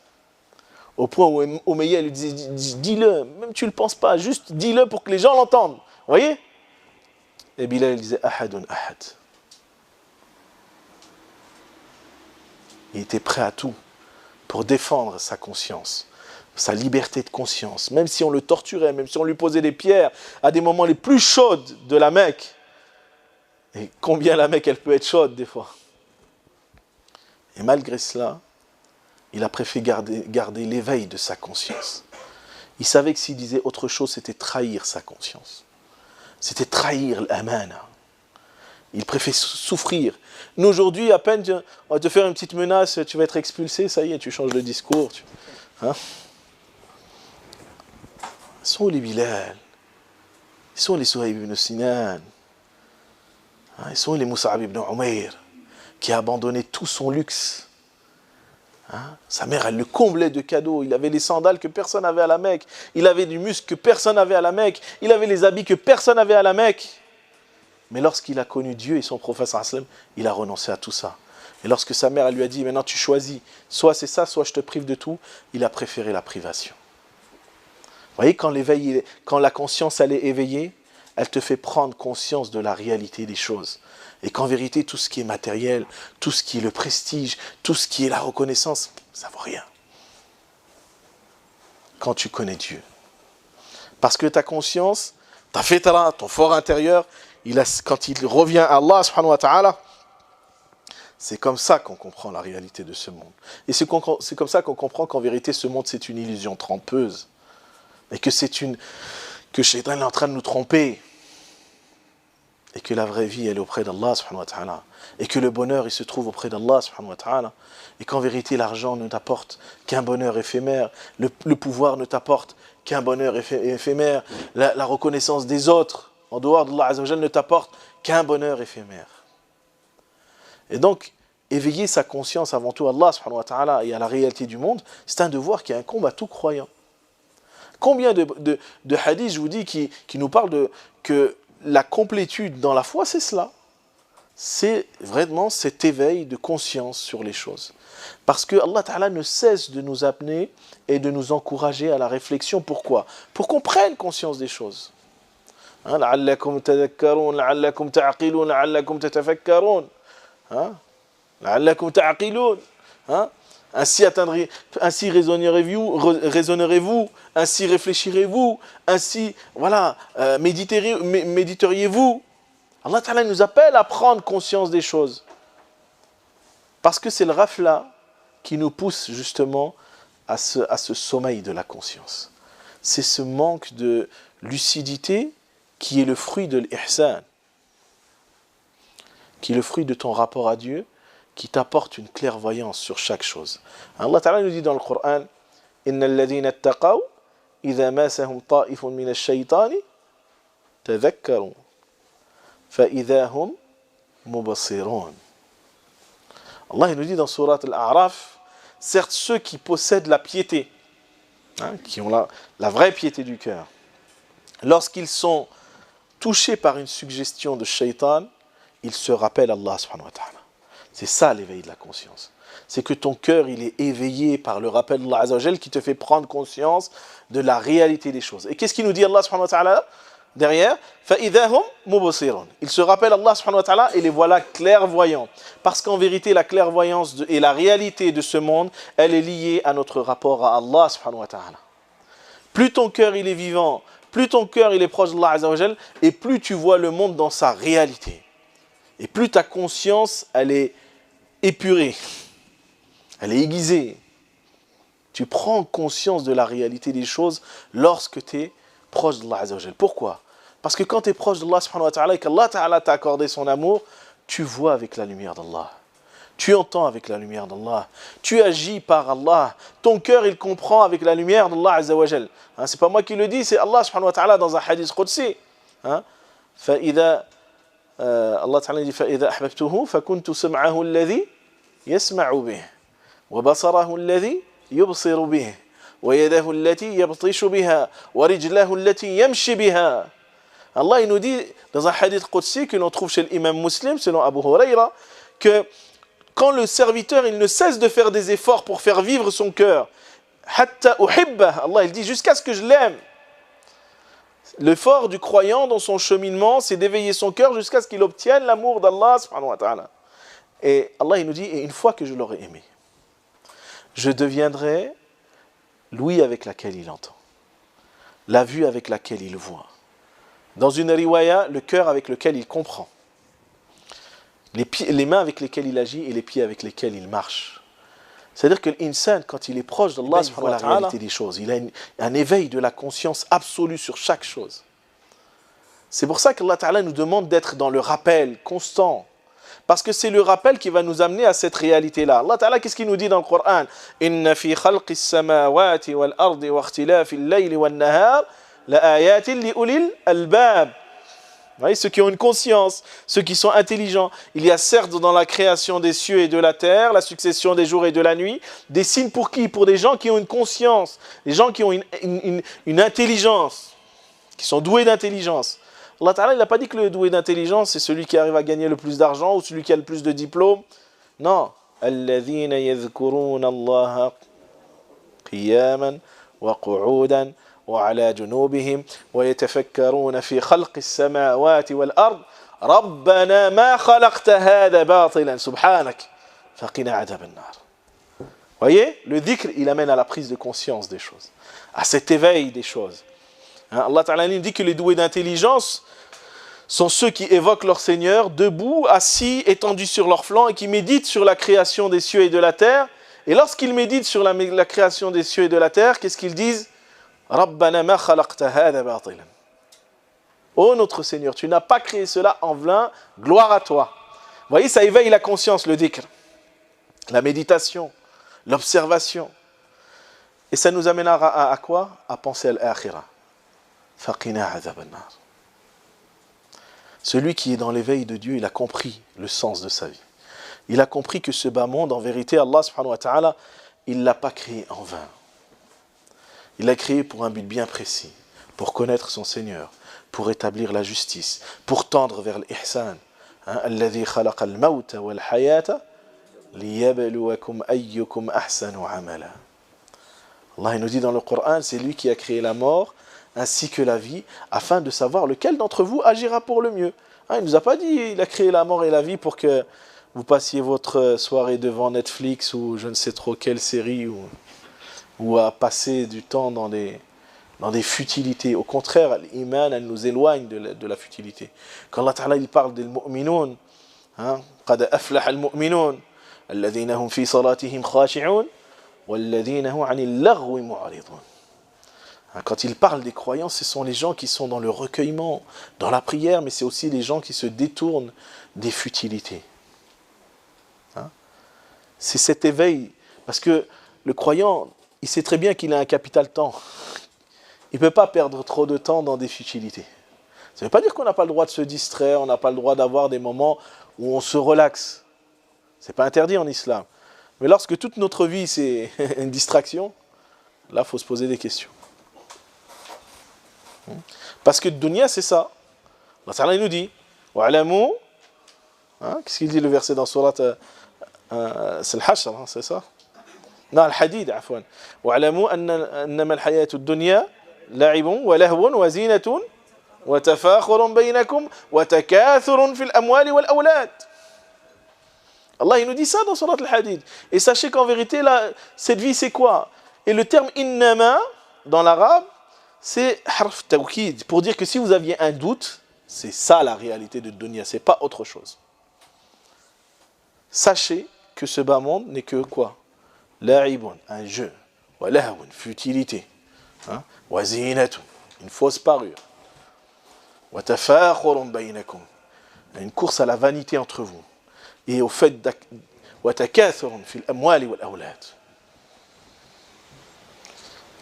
Au point où Umayya lui disait, dis-le, même tu ne le penses pas, juste dis-le pour que les gens l'entendent. Vous voyez? Et Bilal il disait, Ahadun ahad. Il était prêt à tout pour défendre sa conscience, sa liberté de conscience. Même si on le torturait, même si on lui posait des pierres à des moments les plus chauds de la Mecque. Et combien la Mecque, elle peut être chaude des fois. Et malgré cela, il a préféré garder l'éveil de sa conscience. Il savait que s'il disait autre chose, c'était trahir sa conscience. C'était trahir l'amana. Il préfère souffrir. Nous, aujourd'hui, à peine, on va te faire une petite menace, tu vas être expulsé, ça y est, tu changes le discours. Ils sont les Bilal. Ils sont les Suhaib ibn Sinan. Ils sont les Mus'ab ibn Umayr, qui a abandonné tout son luxe. Sa mère, elle le comblait de cadeaux. Il avait les sandales que personne n'avait à la Mecque. Il avait du muscle que personne n'avait à la Mecque. Il avait les habits que personne n'avait à la Mecque. Mais lorsqu'il a connu Dieu et son prophète, il a renoncé à tout ça. Et lorsque sa mère lui a dit, maintenant tu choisis, soit c'est ça, soit je te prive de tout, il a préféré la privation. Vous voyez, quand la conscience elle est éveillée, elle te fait prendre conscience de la réalité des choses. Et qu'en vérité, tout ce qui est matériel, tout ce qui est le prestige, tout ce qui est la reconnaissance, ça ne vaut rien. Quand tu connais Dieu. Parce que ta conscience, ta fitra, ton fort intérieur, quand il revient à Allah subhanahu wa ta'ala, c'est comme ça qu'on comprend la réalité de ce monde. Et c'est comme ça qu'on comprend qu'en vérité, ce monde, c'est une illusion trompeuse. Et que Shaitan est en train de nous tromper. Et que la vraie vie, elle est auprès d'Allah subhanahu wa ta'ala. Et que le bonheur, il se trouve auprès d'Allah subhanahu wa ta'ala. Et qu'en vérité, l'argent ne t'apporte qu'un bonheur éphémère. Le pouvoir ne t'apporte qu'un bonheur éphémère. La reconnaissance des autres, en dehors d'Allah Azza wa Jal, ne t'apporte qu'un bonheur éphémère. Et donc, éveiller sa conscience avant tout à Allah subhanahu wa ta'ala et à la réalité du monde, c'est un devoir qui incombe à tout croyant. Combien de hadiths, je vous dis, qui nous parlent que la complétude dans la foi, c'est cela. C'est vraiment cet éveil de conscience sur les choses. Parce que Allah Ta'ala ne cesse de nous amener et de nous encourager à la réflexion. Pourquoi? Pour qu'on prenne conscience des choses. لعلكم تذكرون لعلكم تعقلون لعلكم تتفكرون لعلكم تعقلون ainsi raisonnerez-vous, ainsi réfléchirez-vous, ainsi méditeriez-vous. Allah Ta'ala nous appelle à prendre conscience des choses. Parce que c'est le rafla qui nous pousse justement à ce sommeil de la conscience. C'est ce manque de lucidité qui est le fruit de l'ihsan, qui est le fruit de ton rapport à Dieu, qui t'apporte une clairvoyance sur chaque chose. Allah Ta'ala nous dit dans le Coran, Inna alladhina attaqaw, idha masahum ta'ifun min ash-shaytani, tadhakkaru, fa idha hum mubasirun. Allah nous dit dans Surat Al-A'raf, certes ceux qui possèdent la piété, qui ont la vraie piété du cœur, lorsqu'ils sont touchés par une suggestion de shaitan, ils se rappellent Allah subhanahu wa ta'ala. C'est ça l'éveil de la conscience. C'est que ton cœur, il est éveillé par le rappel d'Allah Azza wa Jal qui te fait prendre conscience de la réalité des choses. Et qu'est-ce qu'il nous dit Allah subhanahu wa ta'ala derrière? فَإِذَا هُمْ مُبْصِرُونَ. Ils se rappellent Allah subhanahu wa ta'ala et les voilà clairvoyants. Parce qu'en vérité, la clairvoyance et la réalité de ce monde, elle est liée à notre rapport à Allah subhanahu wa ta'ala. Plus ton cœur, il est vivant, plus ton cœur, il est proche d'Allah Azza wa Jal, et plus tu vois le monde dans sa réalité. Et plus ta conscience, elle est épurée, elle est aiguisée. Tu prends conscience de la réalité des choses lorsque tu es proche d'Allah Azza wa Jal. Pourquoi? Parce que quand tu es proche d'Allah subhanahu wa ta'ala et qu'Allah ta'ala t'a accordé son amour, tu vois avec la lumière d'Allah. Tu entends avec la lumière d'Allah. Tu agis par Allah. Ton cœur, il comprend avec la lumière d'Allah Azza wa Jal. C'est pas moi qui le dis, c'est Allah subhanahu wa ta'ala dans un hadith qudsi. فإذا Allah Ta'ala dit فإذا أحببته فكنت سمعه الذي يسمع به وبصره الذي يبصر به ويده التي يبطش بها ورجله التي يمشي بها. Allah il nous dit dans un hadith qudsi que l'on trouve chez l'imam Muslim selon Abu Huraira que quand le serviteur il ne cesse de faire des efforts pour faire vivre son cœur, hatta uhibbah, Allah il dit jusqu'à ce que je l'aime. L'effort du croyant dans son cheminement, c'est d'éveiller son cœur jusqu'à ce qu'il obtienne l'amour d'Allah subhanahu wa ta'ala. Et Allah il nous dit, et une fois que je l'aurai aimé, je deviendrai l'ouïe avec laquelle il entend, la vue avec laquelle il voit. Dans une riwaya, le cœur avec lequel il comprend, les mains avec lesquelles il agit et les pieds avec lesquels il marche. C'est-à-dire que l'insan, quand il est proche d'Allah, il voit la réalité des choses. Il a un éveil de la conscience absolue sur chaque chose. C'est pour ça qu'Allah Ta'ala nous demande d'être dans le rappel constant. Parce que c'est le rappel qui va nous amener à cette réalité-là. Allah Ta'ala, qu'est-ce qu'il nous dit dans le Coran? Inna fi khalqis samawati wal ardi wa ikhtilafil layli wan nahar la ayatin li ulil albab. Vous voyez, ceux qui ont une conscience, ceux qui sont intelligents. Il y a certes dans la création des cieux et de la terre, la succession des jours et de la nuit, des signes pour qui? Pour des gens qui ont une conscience, des gens qui ont une intelligence, qui sont doués d'intelligence. Allah Ta'ala, il n'a pas dit que le doué d'intelligence, c'est celui qui arrive à gagner le plus d'argent ou celui qui a le plus de diplômes. Non. Alladhina yadhkuruna Allaha qiyaman wa qu'udan وعلى جنوبهم ويتفكرون في خلق السماوات والأرض ربنا ما خلقت هذا باطلا سبحانك فقنا عذاب النار. Voyez, le dhikr, il amène à la prise de conscience des choses, à cet éveil des choses. Allah Ta'ala dit que les doués d'intelligence sont ceux qui évoquent leur Seigneur debout, assis, étendus sur leurs flancs et qui méditent sur la création des cieux et de la terre. Et lorsqu'ils méditent sur la création des cieux et de la terre, qu'est-ce qu'ils disent? Rabbana ma khalaqta hadha batilan. Ô notre Seigneur, tu n'as pas créé cela en vain, gloire à toi. Vous voyez, ça éveille la conscience, le dhikr, la méditation, l'observation. Et ça nous amènera à quoi? À penser à l'akhirah. Faqina adhab an-nar. Celui qui est dans l'éveil de Dieu, il a compris le sens de sa vie. Il a compris que ce bas monde, en vérité, Allah subhanahu wa ta'ala, il ne l'a pas créé en vain. Il l'a créé pour un but bien précis, pour connaître son Seigneur, pour établir la justice, pour tendre vers l'ihsan. Alladhi khalaqa al-mawta wal-hayata liyabluwakum ayyukum ahsanu amala. Allah nous dit dans le Coran, c'est lui qui a créé la mort ainsi que la vie, afin de savoir lequel d'entre vous agira pour le mieux. Il ne nous a pas dit il a créé la mort et la vie pour que vous passiez votre soirée devant Netflix ou je ne sais trop quelle série ou à passer du temps dans des futilités. Au contraire, l'iman, elle nous éloigne de la futilité. Quand Allah Ta'ala il parle des mu'minoun, qad aflaha al-mu'minoun, alladhina hum fi salatihim khashi'un, walladhina hum 'anil laghwi mu'ridun. Quand il parle des croyants, ce sont les gens qui sont dans le recueillement, dans la prière, mais c'est aussi les gens qui se détournent des futilités. C'est cet éveil, parce que le croyant, il sait très bien qu'il a un capital temps. Il ne peut pas perdre trop de temps dans des futilités. Ça ne veut pas dire qu'on n'a pas le droit de se distraire, on n'a pas le droit d'avoir des moments où on se relaxe. Ce n'est pas interdit en islam. Mais lorsque toute notre vie, c'est une distraction, là, il faut se poser des questions. Parce que dunya, c'est ça. Allah Ta'ala nous dit, wa'alamu, qu'est-ce qu'il dit le verset dans surat c'est al-Hashr, c'est ça? Non, al-Hadid, afwan. Wa'alamu annama al-hayatu ad-dunya la'ibun wa lahwun wa zinatun wa tafakhurun baynakum wa takathurun fil amwali wal awlad. Allah il nous dit ça dans surat al-Hadid. Et sachez qu'en vérité, là, cette vie, c'est quoi? Et le terme innama, dans l'arabe, c'est harf tawkid, pour dire que si vous aviez un doute, c'est ça la réalité de dunya, c'est pas autre chose. Sachez que ce bas monde n'est que quoi? La'ibun, un jeu, wa lahwun, futilité, wa zinatun, une fausse parure, wa tafakhurun baynakum, une course à la vanité entre vous, et au fait wa takathurun fil amwali wal awlad.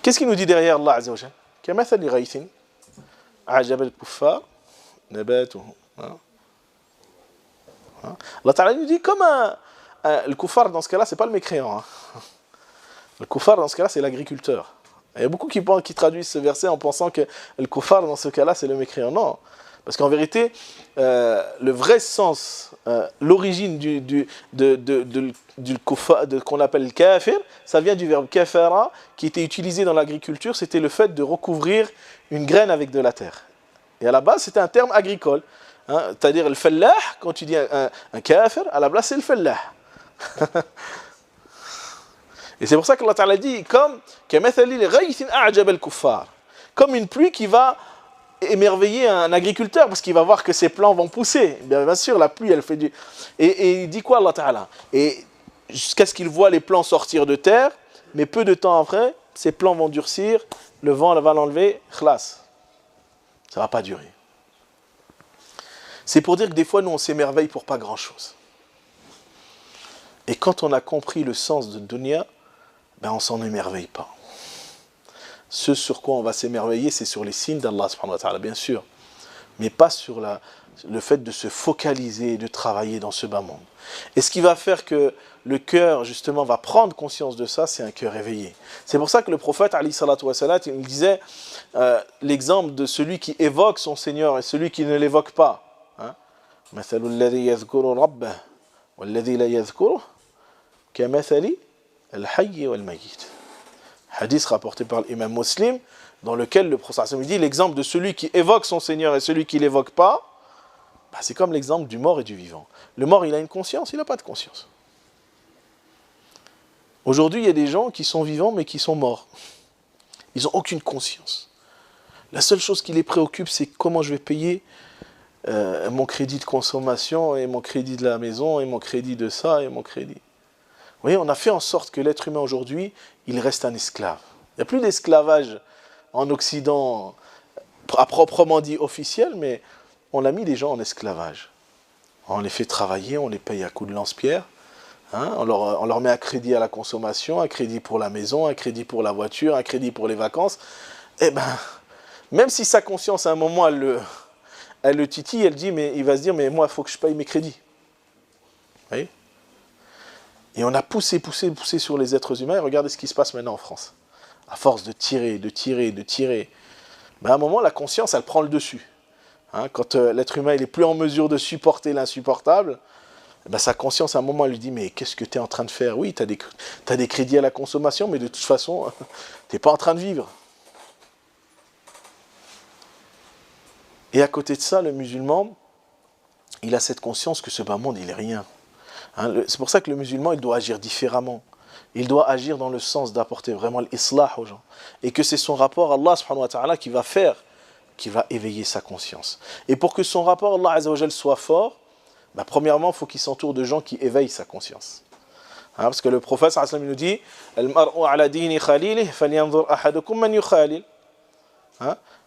Qu'est-ce qu'il nous dit derrière Allah Azza wa Jalla? كمثل غيث أعجب الكفار نباته. Allah Ta'ala nous dit comme le kuffar dans ce cas-là, c'est pas le mécréant. Le kuffar, dans ce cas-là, c'est l'agriculteur. Il y a beaucoup qui traduisent ce verset en pensant que le kuffar, dans ce cas-là, c'est le mécréant. Non. Parce qu'en vérité, le vrai sens, l'origine qu'on appelle le kafir, ça vient du verbe kafara, qui était utilisé dans l'agriculture, c'était le fait de recouvrir une graine avec de la terre. Et à la base, c'était un terme agricole. Hein, c'est-à-dire le fallah, quand tu dis un kafir, à la base, c'est le fallah. Et c'est pour ça qu'Allah Ta'ala dit comme une pluie qui va émerveiller un agriculteur parce qu'il va voir que ses plants vont pousser. Bien sûr, la pluie, elle fait du... Et il dit quoi, Allah Ta'ala? Et jusqu'à ce qu'il voit les plants sortir de terre, mais peu de temps après, ces plants vont durcir, le vent va l'enlever, khlas. Ça ne va pas durer. C'est pour dire que des fois, nous, on s'émerveille pour pas grand-chose. Et quand on a compris le sens de dunya, ben on s'en émerveille pas. Ce sur quoi on va s'émerveiller, c'est sur les signes d'Allah subhanahu wa ta'ala, bien sûr, mais pas sur le fait de se focaliser et de travailler dans ce bas monde. Et ce qui va faire que le cœur, justement, va prendre conscience de ça, c'est un cœur éveillé. C'est pour ça que le prophète, alayhi salatu wa salam, il disait l'exemple de celui qui évoque son Seigneur et celui qui ne l'évoque pas. مثل الذي يذكر ربه والذي لا يذكره كمثل الحي والميت. Hadith rapporté par l'imam Muslim, dans lequel le prophète dit l'exemple de celui qui évoque son Seigneur et celui qui ne l'évoque pas, bah c'est comme l'exemple du mort et du vivant. Le mort, il a une conscience, il n'a pas de conscience. Aujourd'hui, il y a des gens qui sont vivants mais qui sont morts. Ils n'ont aucune conscience. La seule chose qui les préoccupe, c'est comment je vais payer mon crédit de consommation et mon crédit de la maison et mon crédit de ça et mon crédit. Vous voyez, on a fait en sorte que l'être humain aujourd'hui, il reste un esclave. Il n'y a plus d'esclavage en Occident à proprement dit officiel, mais on a mis les gens en esclavage. On les fait travailler, on les paye à coups de lance-pierre, hein, on leur met un crédit à la consommation, un crédit pour la maison, un crédit pour la voiture, un crédit pour les vacances. Eh ben, même si sa conscience à un moment elle le titille, elle dit, mais il va se dire, mais moi, il faut que je paye mes crédits. Vous voyez ? Et on a poussé sur les êtres humains, et regardez ce qui se passe maintenant en France. À force de tirer, ben à un moment, la conscience, elle prend le dessus. Hein, quand l'être humain, il n'est plus en mesure de supporter l'insupportable, ben sa conscience, à un moment, elle lui dit, mais qu'est-ce que tu es en train de faire? Oui, tu as des crédits à la consommation, mais de toute façon, tu n'es pas en train de vivre. Et à côté de ça, le musulman, il a cette conscience que ce bas monde, il n'est rien. Hein, c'est pour ça que le musulman, il doit agir différemment. Il doit agir dans le sens d'apporter vraiment l'islah aux gens. Et que c'est son rapport à Allah subhanahu wa ta'ala qui va éveiller sa conscience. Et pour que son rapport à Allah azza wa jal soit fort, bah, premièrement, il faut qu'il s'entoure de gens qui éveillent sa conscience. Hein, parce que le prophète sallallahu alayhi wa sallam nous dit Al-mar'u ala dini khalilih falyanzur ahadukum man yukhalil.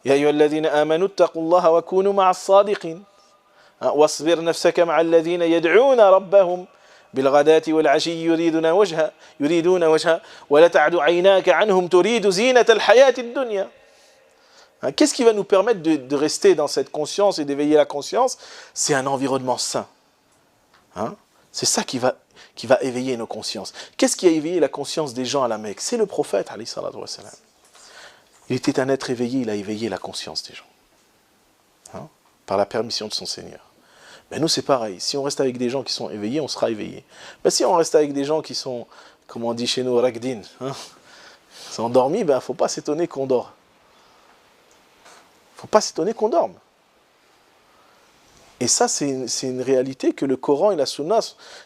يا أيها الذين آمنوا اتقوا الله وكونوا مع الصادقين واصبر نفسك مع الذين يدعون ربهم بالغداة والعشي يريدون وجهه ولا تعد عيناك عنهم تريد زينة الحياة الدنيا. Qu'est-ce qui va nous permettre de rester dans cette conscience et d'éveiller la conscience? C'est un environnement sain. C'est ça qui va éveiller nos consciences. Qu'est-ce qui a éveillé la conscience des gens à la Mecque? C'est le prophète, alayhi salatu wa salam. Il était un être éveillé, il a éveillé la conscience des gens. Par la permission de son Seigneur. Mais nous, c'est pareil. Si on reste avec des gens qui sont éveillés, on sera éveillés. Mais si on reste avec des gens qui sont, comme on dit chez nous, raqdin, sont endormis, il ne faut pas s'étonner qu'on dort. Il ne faut pas s'étonner qu'on dorme. Et ça, c'est une réalité que le Coran et la Sunna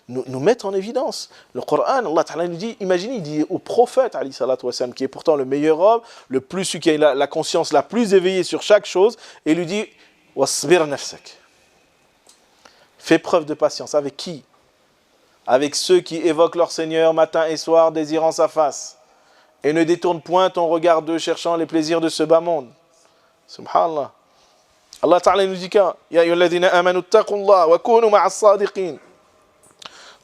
nous mettent en évidence. Le Coran, Allah Ta'ala nous dit, imaginez, il dit au prophète, alayhi salatu wa salam, qui est pourtant le meilleur homme, celui qui a la conscience la plus éveillée sur chaque chose, et il lui dit, wasbir nafsak. Fais preuve de patience. Avec qui? Avec ceux qui évoquent leur Seigneur matin et soir, désirant sa face, et ne détournent point ton regard d'eux, cherchant les plaisirs de ce bas monde. Subhanallah. Allah Ta'ala nous dit qu'un Ya ayyuhalladhina amanu taqullah wa kunu ma'as sadiqin.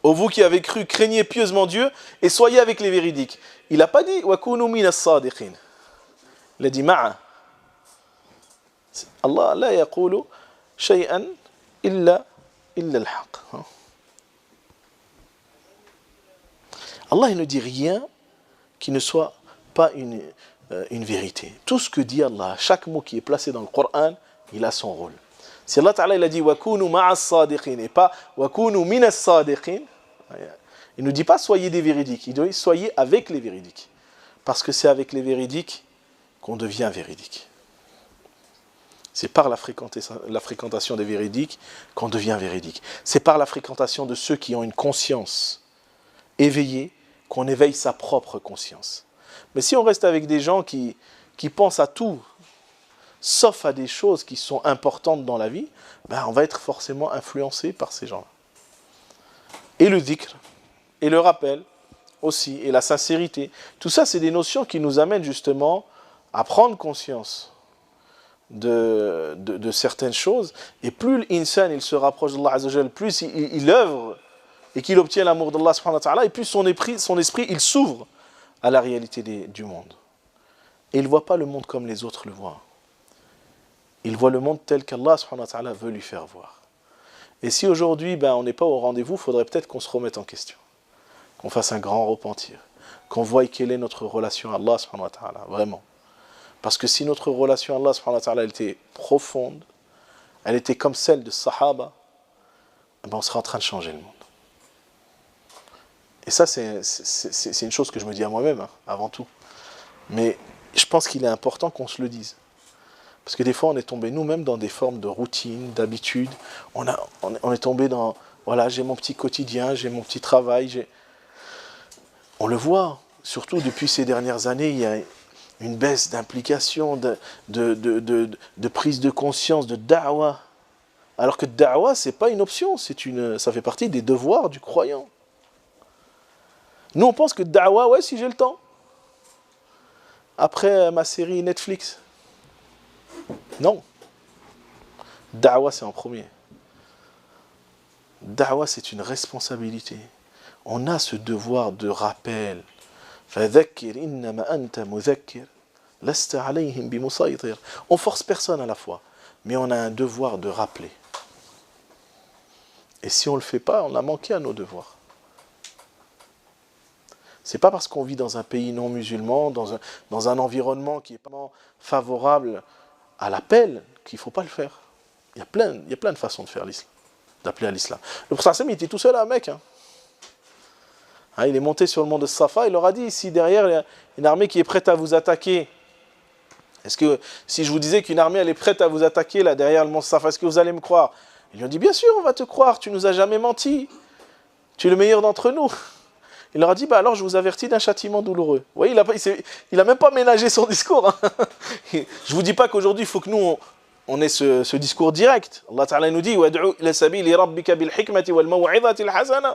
Ô vous qui avez cru, craignez pieusement Dieu et soyez avec les véridiques. Il n'a pas dit wa kunu minas sadiqin. Il a dit ma'a. Allah la yaqulu shay'an illa al-haq. Allah il ne dit rien qui ne soit pas une vérité. Tout ce que dit Allah, chaque mot qui est placé dans le Coran, il a son rôle. Si Allah Ta'ala il a dit وَكُونُوا مَعَ الصَّادِقِينَ et pas وَكُونُوا مِنَ الصَّادِقِينَ, il ne dit pas soyez des véridiques, il dit soyez avec les véridiques. Parce que c'est avec les véridiques qu'on devient véridique. C'est par la fréquentation des véridiques qu'on devient véridique. C'est par la fréquentation de ceux qui ont une conscience éveillée qu'on éveille sa propre conscience. Mais si on reste avec des gens qui pensent à tout, sauf à des choses qui sont importantes dans la vie, on va être forcément influencé par ces gens-là. Et le dhikr, et le rappel aussi, et la sincérité, tout ça c'est des notions qui nous amènent justement à prendre conscience de certaines choses, et plus l'insan il se rapproche d'Allah Azza wa Jal, plus il œuvre et qu'il obtient l'amour d'Allah subhanahu wa ta'ala, et plus son esprit il s'ouvre à la réalité du monde. Et il ne voit pas le monde comme les autres le voient. Il voit le monde tel qu'Allah subhanahu wa ta'ala veut lui faire voir. Et si aujourd'hui on n'est pas au rendez-vous, il faudrait peut-être qu'on se remette en question, qu'on fasse un grand repentir, qu'on voie quelle est notre relation à Allah subhanahu wa ta'ala, vraiment. Parce que si notre relation à Allah subhanahu wa ta'ala elle était profonde, elle était comme celle de Sahaba, on serait en train de changer le monde. Et ça c'est une chose que je me dis à moi-même, avant tout. Mais je pense qu'il est important qu'on se le dise. Parce que des fois on est tombé nous-mêmes dans des formes de routine, d'habitude. On est tombé dans, voilà, j'ai mon petit quotidien, j'ai mon petit travail. On le voit, surtout depuis ces dernières années, il y a une baisse d'implication, de prise de conscience, de da'wah. Alors que da'wah, ce n'est pas une option, ça fait partie des devoirs du croyant. Nous, on pense que da'wah, ouais, si j'ai le temps. Après ma série Netflix. Non. Da'wah, c'est en premier. Da'wah, c'est une responsabilité. On a ce devoir de rappel. فَذَكِّرْ إِنَّمَا أَنْتَ مُذَكِّرْ لَسْتَ عَلَيْهِمْ بِمُسَيْطِرٍ. On force personne à la fois, mais on a un devoir de rappeler. Et si on ne le fait pas, on a manqué à nos devoirs. C'est pas parce qu'on vit dans un pays non musulman, dans un environnement qui est pas favorable à l'appel qu'il ne faut pas le faire. Il y a plein de façons de faire l'islam, d'appeler à l'islam. Le prophète il était tout seul à Mecque. Il est monté sur le mont de Safa, il leur a dit, si derrière il y a une armée qui est prête à vous attaquer, est-ce que si je vous disais qu'une armée elle est prête à vous attaquer là derrière le mont de Safa, est-ce que vous allez me croire? Ils lui ont dit, bien sûr on va te croire, tu nous as jamais menti, tu es le meilleur d'entre nous. Il leur a dit, alors je vous avertis d'un châtiment douloureux. Vous voyez, il a même pas ménagé son discours. Je vous dis pas qu'aujourd'hui il faut que nous on ait ce discours direct. Allah Ta'ala nous dit, وَادْعُوا إِلَى سَبِيلِ رَبِّكَ بِالْحِكْمَةِ وَالْمَوْعِظَةِ الْحَسَنَةِ.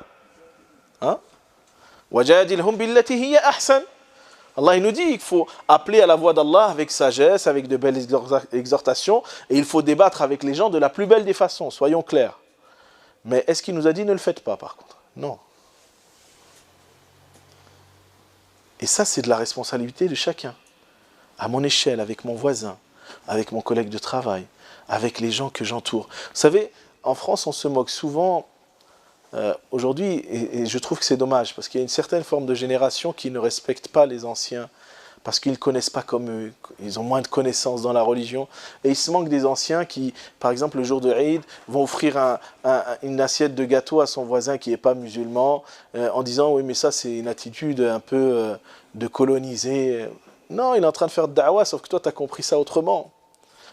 وَجَادِلْهُمْ بِالَّتِي هِيَ أَحْسَنُ. Allah il nous dit qu'il faut appeler à la voix d'Allah avec sagesse, avec de belles exhortations, et il faut débattre avec les gens de la plus belle des façons, soyons clairs. Mais est-ce qu'il nous a dit ne le faites pas par contre? Non. Et ça c'est de la responsabilité de chacun. À mon échelle, avec mon voisin, avec mon collègue de travail, avec les gens que j'entoure. Vous savez, en France on se moque souvent aujourd'hui, et je trouve que c'est dommage, parce qu'il y a une certaine forme de génération qui ne respecte pas les anciens, parce qu'ils ne connaissent pas comme eux, ils ont moins de connaissances dans la religion, et il se manque des anciens qui, par exemple le jour de Eid, vont offrir une assiette de gâteau à son voisin qui n'est pas musulman, en disant oui mais ça c'est une attitude un peu de coloniser. Non, il est en train de faire da'wah, sauf que toi tu as compris ça autrement.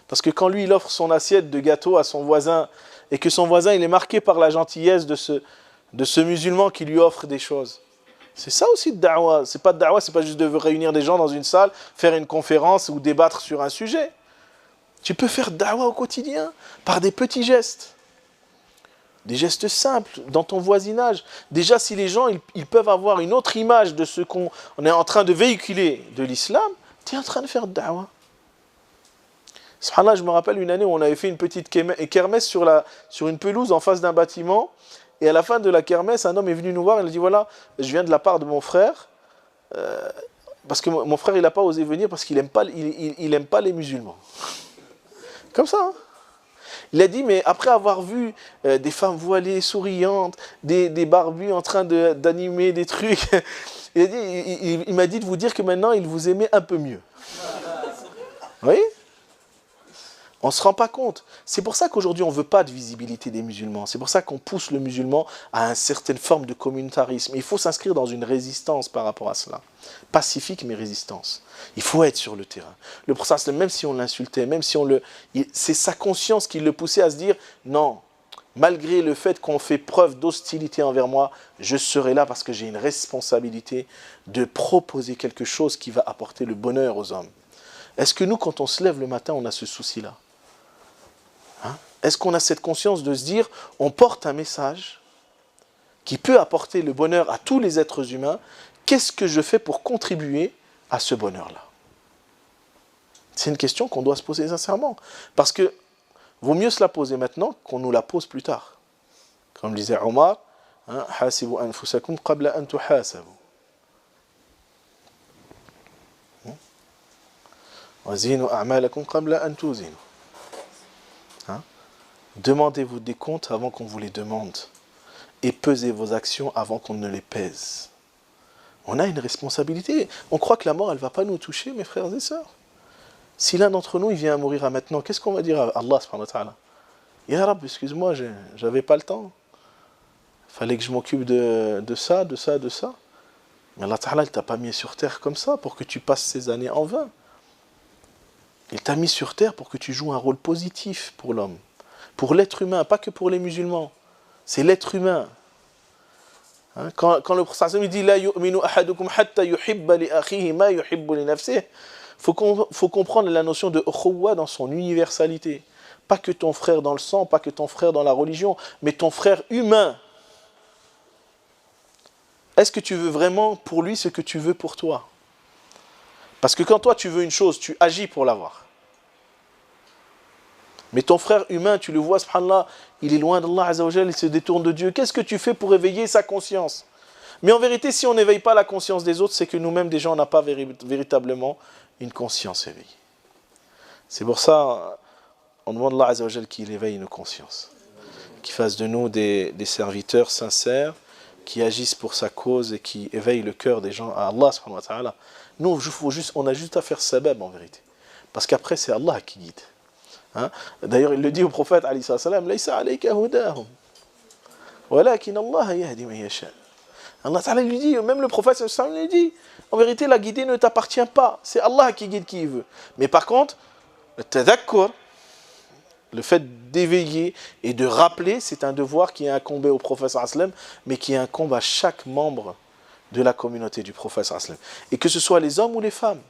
Parce que quand lui il offre son assiette de gâteau à son voisin, et que son voisin il est marqué par la gentillesse de ce musulman qui lui offre des choses. C'est ça aussi de da'wah. C'est pas de da'wah, c'est pas juste de réunir des gens dans une salle, faire une conférence ou débattre sur un sujet. Tu peux faire da'wah au quotidien, par des petits gestes. Des gestes simples, dans ton voisinage. Déjà, si les gens ils peuvent avoir une autre image de ce qu'on est en train de véhiculer de l'islam, tu es en train de faire da'wah. Subhanallah, je me rappelle une année où on avait fait une petite kermesse sur une pelouse en face d'un bâtiment. Et à la fin de la kermesse, un homme est venu nous voir. Il a dit, voilà, je viens de la part de mon frère. Parce que mon frère, il n'a pas osé venir parce qu'il n'aime pas les musulmans. Comme ça. Il a dit, mais après avoir vu des femmes voilées, souriantes, des barbus en train d'animer des trucs... il m'a dit de vous dire que maintenant, il vous aimait un peu mieux. Oui? On ne se rend pas compte. C'est pour ça qu'aujourd'hui, on ne veut pas de visibilité des musulmans. C'est pour ça qu'on pousse le musulman à une certaine forme de communautarisme. Il faut s'inscrire dans une résistance par rapport à cela. Pacifique, mais résistance. Il faut être sur le terrain. Le prophète, même si on l'insultait, même si on le... C'est sa conscience qui le poussait à se dire, non, malgré le fait qu'on fait preuve d'hostilité envers moi, je serai là parce que j'ai une responsabilité de proposer quelque chose qui va apporter le bonheur aux hommes. Est-ce que nous, quand on se lève le matin, on a ce souci-là? Est-ce qu'on a cette conscience de se dire, on porte un message qui peut apporter le bonheur à tous les êtres humains, qu'est-ce que je fais pour contribuer à ce bonheur-là? C'est une question qu'on doit se poser sincèrement. Parce que vaut mieux se la poser maintenant qu'on nous la pose plus tard. Comme disait Omar, hasibu anfusakum qabla an tuhasabu. Wazinu a'malakum qabla an tuzinu. Demandez-vous des comptes avant qu'on vous les demande. Et pesez vos actions avant qu'on ne les pèse. On a une responsabilité. On croit que la mort, elle ne va pas nous toucher, mes frères et sœurs. Si l'un d'entre nous, il vient à mourir à maintenant, qu'est-ce qu'on va dire à Allah subhanahu wa ta'ala? Ya Rab, excuse-moi, j'avais pas le temps. Il fallait que je m'occupe de ça. Mais Allah ta'ala, il t'a pas mis sur terre comme ça pour que tu passes ces années en vain. Il t'a mis sur terre pour que tu joues un rôle positif pour l'homme. Pour l'être humain, pas que pour les musulmans. C'est l'être humain. Quand le prophète dit la yu'minu ahadukum hatta yuhibba li akhihi ma yuhibbu li nafsihi, faut comprendre la notion de ukhuwa dans son universalité. Pas que ton frère dans le sang, pas que ton frère dans la religion, mais ton frère humain. Est-ce que tu veux vraiment pour lui ce que tu veux pour toi? Parce que quand toi tu veux une chose, tu agis pour l'avoir. Mais ton frère humain, tu le vois, subhanallah, il est loin d'Allah Azza wa Jal, il se détourne de Dieu. Qu'est-ce que tu fais pour éveiller sa conscience? Mais en vérité, si on n'éveille pas la conscience des autres, c'est que nous-mêmes, déjà, on n'a pas véritablement une conscience éveillée. C'est pour ça, on demande à Allah Azza wa Jal qu'il éveille nos consciences. Qu'il fasse de nous des serviteurs sincères, qui agissent pour sa cause et qui éveillent le cœur des gens à Allah subhanahu wa ta'ala. Nous, on a juste à faire sabab en vérité. Parce qu'après, c'est Allah qui guide. D'ailleurs, il le dit au prophète, alayhi salam, Laysa alayka hudahum, walakin Allah yahdi man yasha. Allah ta'ala lui dit, même le prophète sallallahu alayhi wa sallam lui dit, en vérité, la guidée ne t'appartient pas. C'est Allah qui guide qui veut. Mais par contre, le tadakkur, le fait d'éveiller et de rappeler, c'est un devoir qui est incombé au prophète sallallahu alayhi wa sallam, mais qui incombe à chaque membre de la communauté du prophète sallallahu alayhi wa sallam. Et que ce soit les hommes ou les femmes.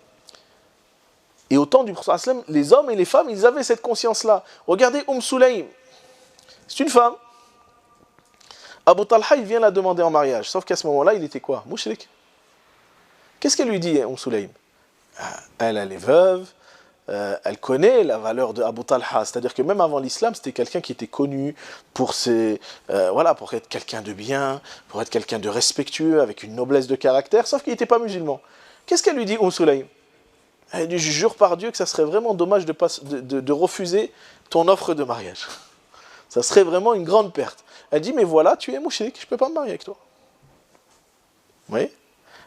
Et au temps du prophète sallallahu alayhi wa sallam, les hommes et les femmes, ils avaient cette conscience-là. Regardez Sulaym. C'est une femme. Abu Talha, il vient la demander en mariage. Sauf qu'à ce moment-là, il était quoi? Mouchrik. Qu'est-ce qu'elle lui dit, Sulaym? Elle est veuve. Elle connaît la valeur de Abu Talha. C'est-à-dire que même avant l'islam, c'était quelqu'un qui était connu pour pour être quelqu'un de bien, pour être quelqu'un de respectueux, avec une noblesse de caractère, sauf qu'il n'était pas musulman. Qu'est-ce qu'elle lui dit, Sulaym? Elle dit, je jure par Dieu que ça serait vraiment dommage de refuser ton offre de mariage. Ça serait vraiment une grande perte. Elle dit, mais voilà, tu es mouchrik, je ne peux pas me marier avec toi. Oui.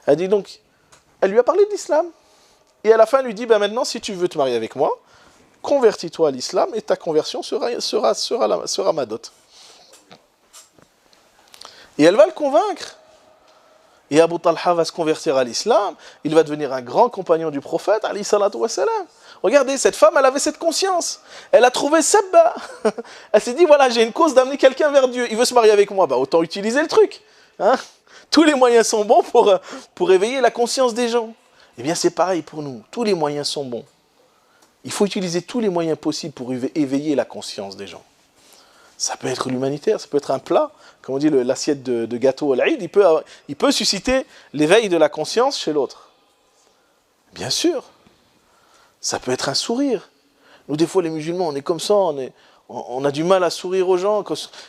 Elle dit donc, elle lui a parlé de l'islam. Et à la fin, elle lui dit, maintenant, si tu veux te marier avec moi, convertis-toi à l'islam et ta conversion sera ma dot. Et elle va le convaincre. Et Abu Talha va se convertir à l'islam, il va devenir un grand compagnon du prophète, alayhi salatu wa salam. Regardez, cette femme, elle avait cette conscience. Elle a trouvé sabba. Elle s'est dit, voilà, j'ai une cause d'amener quelqu'un vers Dieu. Il veut se marier avec moi, autant utiliser le truc. Tous les moyens sont bons pour éveiller la conscience des gens. Eh bien, c'est pareil pour nous. Tous les moyens sont bons. Il faut utiliser tous les moyens possibles pour éveiller la conscience des gens. Ça peut être l'humanitaire, ça peut être un plat. Comme on dit, l'assiette de gâteau à l'Aïd, il peut susciter l'éveil de la conscience chez l'autre. Bien sûr. Ça peut être un sourire. Nous, des fois, les musulmans, on est comme ça, on a du mal à sourire aux gens.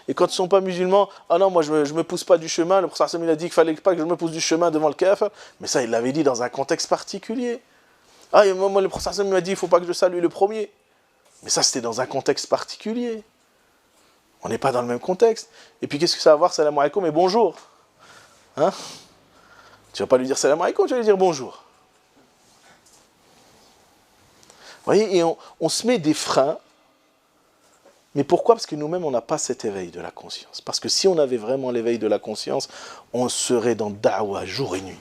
Et quand ils ne sont pas musulmans, ah non, moi, je ne me pousse pas du chemin. Le prophète il a dit qu'il ne fallait pas que je me pousse du chemin devant le kafir. Mais ça, il l'avait dit dans un contexte particulier. Ah, et moi, le prophète m'a dit, il ne faut pas que je salue le premier. Mais ça, c'était dans un contexte particulier. On n'est pas dans le même contexte. Et puis, qu'est-ce que ça va voir, salam alaikum et bonjour. Tu ne vas pas lui dire salam alaikum, tu vas lui dire bonjour. Vous voyez, et on se met des freins. Mais pourquoi? Parce que nous-mêmes, on n'a pas cet éveil de la conscience. Parce que si on avait vraiment l'éveil de la conscience, on serait dans da'wa jour et nuit.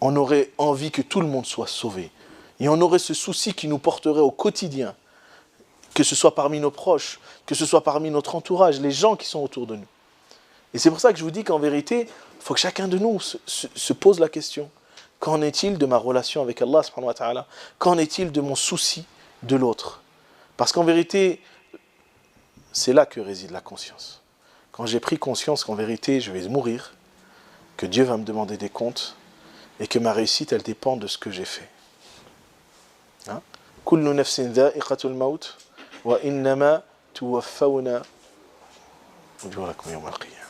On aurait envie que tout le monde soit sauvé. Et on aurait ce souci qui nous porterait au quotidien. Que ce soit parmi nos proches, que ce soit parmi notre entourage, les gens qui sont autour de nous. Et c'est pour ça que je vous dis qu'en vérité, il faut que chacun de nous se pose la question. Qu'en est-il de ma relation avec Allah subhanahu wa ta'ala? Qu'en est-il de mon souci de l'autre? Parce qu'en vérité, c'est là que réside la conscience. Quand j'ai pris conscience qu'en vérité, je vais mourir, que Dieu va me demander des comptes, et que ma réussite, elle dépend de ce que j'ai fait. Kullu nafsin dha'iqatul maut, wa innama tuwaffawna ujurakum yawm al-qiyamah.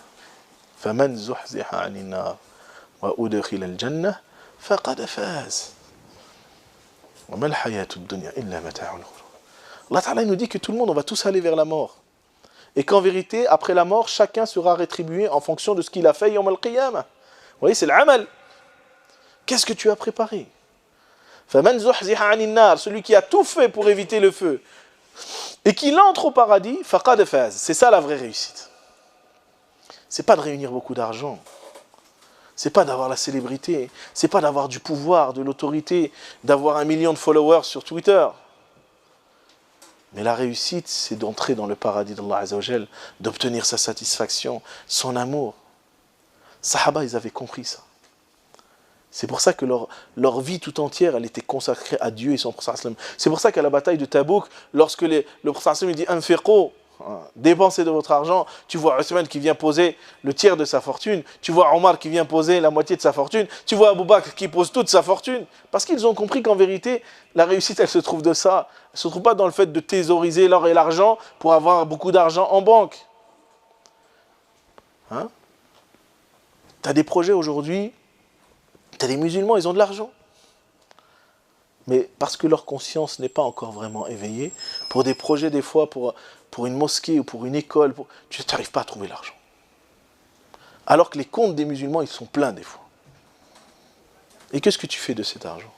Faman zuhziha 'anil nar wa udkhila al-jannah faqad faz. Wa ma al-hayatud dunya illa mata'ul ghurur. Allah Ta'ala nous dit que tout le monde, on va tous aller vers la mort. Et qu'en vérité, après la mort, chacun sera rétribué en fonction de ce qu'il a fait yawm al-qiyamah. Vous voyez, c'est l'amal. Qu'est-ce que tu as préparé? Faman zuhziha 'anil nar, celui qui a tout fait pour éviter le feu et qu'il entre au paradis, faqad faz. C'est ça la vraie réussite. C'est pas de réunir beaucoup d'argent. C'est pas d'avoir la célébrité, c'est pas d'avoir du pouvoir, de l'autorité, d'avoir 1 million de followers sur Twitter. Mais la réussite, c'est d'entrer dans le paradis d'Allah Azza wa Jal, d'obtenir sa satisfaction, son amour. Sahaba, ils avaient compris ça. C'est pour ça que leur vie tout entière, elle était consacrée à Dieu et son prophète. C'est pour ça qu'à la bataille de Tabouk, lorsque le prophète dit « Anfiqo », dépensez de votre argent, tu vois Othman qui vient poser le tiers de sa fortune, tu vois Omar qui vient poser la moitié de sa fortune, tu vois Abu Bakr qui pose toute sa fortune, parce qu'ils ont compris qu'en vérité, la réussite, elle se trouve de ça. Elle ne se trouve pas dans le fait de thésauriser l'or et l'argent pour avoir beaucoup d'argent en banque. Hein? Tu as des projets aujourd'hui, tu as des musulmans, ils ont de l'argent. Mais parce que leur conscience n'est pas encore vraiment éveillée, pour des projets des fois, pour une mosquée ou pour une école, tu n'arrives pas à trouver l'argent. Alors que les comptes des musulmans, ils sont pleins des fois. Et qu'est-ce que tu fais de cet argent?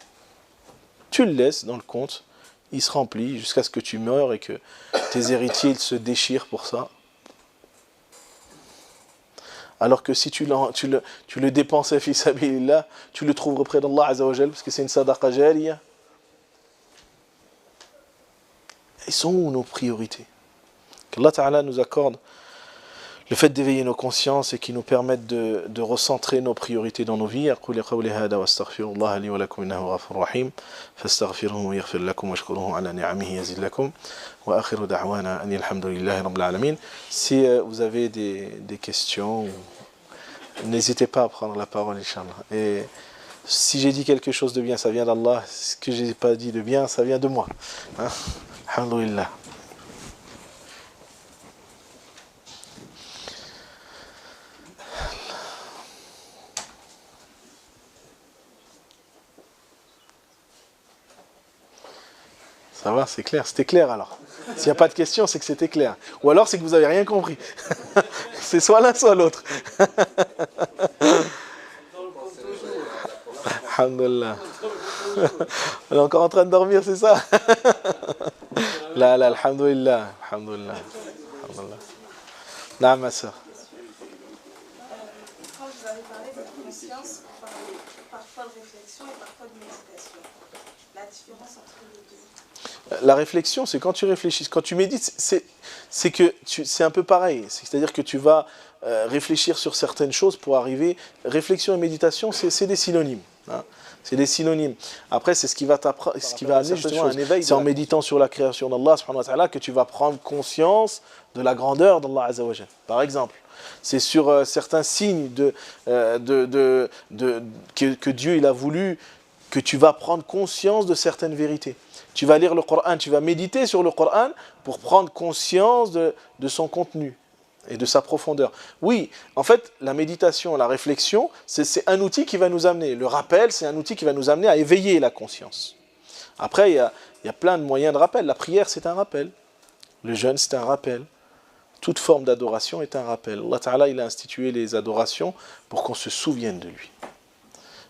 Tu le laisses dans le compte, il se remplit jusqu'à ce que tu meurs et que tes héritiers ils se déchirent pour ça. Alors que si tu le dépensais fi sabilillah, tu le trouves auprès d'Allah Azza wa Jal, parce que c'est une sadaqa jariya. Ils sont où nos priorités? Qu'Allah Ta'ala nous accorde le fait d'éveiller nos consciences et qui nous permette de recentrer nos priorités dans nos vies. أقول قولي هذا واستغفر الله لي ولكم إنه غفور رحيم فاستغفروه يغفر لكم واشكروه على نعمه يزد لكم وآخر دعوانا أن الحمد لله رب العالمين. Si vous avez des questions, n'hésitez pas à prendre la parole, Inch'Allah. Et si j'ai dit quelque chose de bien, ça vient d'Allah. Ce que je n'ai pas dit de bien, ça vient de moi. Hein? Alhamdulillah. Ça va, c'est clair. C'était clair alors. S'il n'y a pas de questions, c'est que c'était clair. Ou alors c'est que vous n'avez rien compris. C'est soit l'un, soit l'autre. Alhamdulillah. On est encore en train de dormir, c'est ça? Là, alhamdulillah. Alhamdulillah. Alhamdulillah. Là, ma soeur. Quand vous avez parlé de conscience, vous parlez parfois de réflexion et parfois de méditation. La différence entre les deux? La réflexion, c'est quand tu réfléchis. Quand tu médites, c'est un peu pareil. C'est-à-dire que tu vas réfléchir sur certaines choses pour arriver. Réflexion et méditation, c'est des synonymes. Hein. C'est des synonymes. Après, c'est ce qui va amener justement un éveil. C'est en méditant sur la création d'Allah subhanahu wa ta'ala que tu vas prendre conscience de la grandeur d'Allah Azza wa Jal. Par exemple, c'est sur certains signes que Dieu il a voulu que tu vas prendre conscience de certaines vérités. Tu vas lire le Coran, tu vas méditer sur le Coran pour prendre conscience de son contenu et de sa profondeur. Oui, en fait, la méditation, la réflexion, c'est un outil qui va nous amener. Le rappel, c'est un outil qui va nous amener à éveiller la conscience. Après, il y a plein de moyens de rappel. La prière, c'est un rappel. Le jeûne, c'est un rappel. Toute forme d'adoration est un rappel. Allah Ta'ala, il a institué les adorations pour qu'on se souvienne de lui.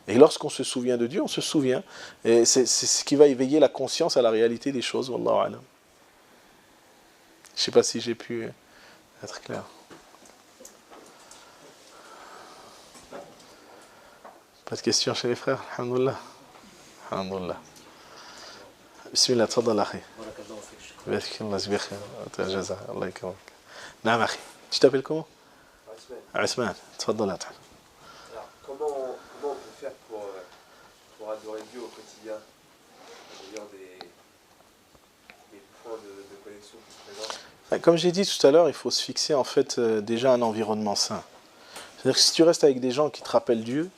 Et lorsqu'on se souvient de Dieu, on se souvient. Et c'est ce qui va éveiller la conscience à la réalité des choses. Wallahu alam. Je ne sais pas si j'ai pu être clair. Pas de questions chez les frères? Alhamdulillah. Alhamdulillah. Bismillah, tfadal akhi. بارك الله يجزيك خير وتجازى الله يكرمك. نعم أخي. Tu t'appelles comment? عثمان. تفضل أتعال. Alors, comment on peut faire pour adorer Dieu au quotidien? C'est-à-dire des points de connexion qui se présentent. Comme j'ai dit tout à l'heure, il faut se fixer en fait déjà un environnement sain. C'est-à-dire que si tu restes avec des gens qui te rappellent Dieu,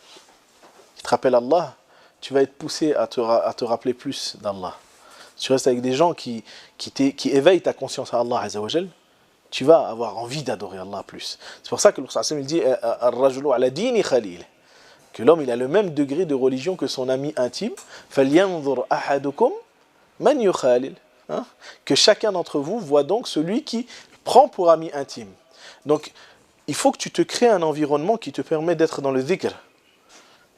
qui te rappellent Allah, tu vas être poussé à te rappeler plus d'Allah. Si tu restes avec des gens qui éveillent ta conscience à Allah Azza wa Jal, tu vas avoir envie d'adorer Allah plus. C'est pour ça que le Prophète il dit Ar-rajulu ala dini khalil, que l'homme il a le même degré de religion que son ami intime. Falyanzur ahadukum man yukhalil. Que chacun d'entre vous voit donc celui qui prend pour ami intime. Donc, il faut que tu te crées un environnement qui te permet d'être dans le dhikr.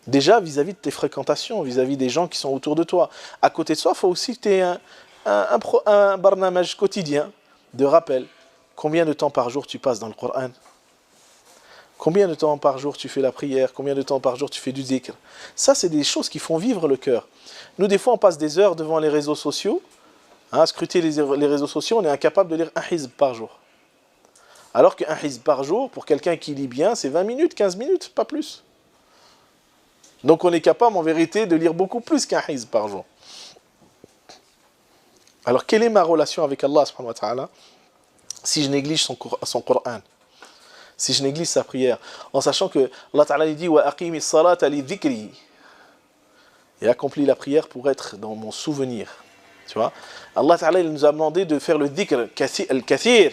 Déjà vis-à-vis de tes fréquentations, vis-à-vis des gens qui sont autour de toi. À côté de soi, il faut aussi que tu aies un barnamaj quotidien de rappel. Combien de temps par jour tu passes dans le Coran? Combien de temps par jour tu fais la prière? Combien de temps par jour tu fais du dhikr? Ça, c'est des choses qui font vivre le cœur. Nous, des fois, on passe des heures devant les réseaux sociaux. À scruter les réseaux sociaux, on est incapable de lire un hizb par jour. Alors qu'un hizb par jour, pour quelqu'un qui lit bien, c'est 20 minutes, 15 minutes, pas plus. Donc on est capable en vérité de lire beaucoup plus qu'un hizb par jour. Alors quelle est ma relation avec Allah subhanahu wa ta'ala si je néglige son Coran, si je néglige sa prière, en sachant que Allah ta'ala dit wa aqimi salata li dhikri, et accomplit la prière pour être dans mon souvenir. Tu vois, Allah Ta'ala il nous a demandé de faire le dhikr al-kathir,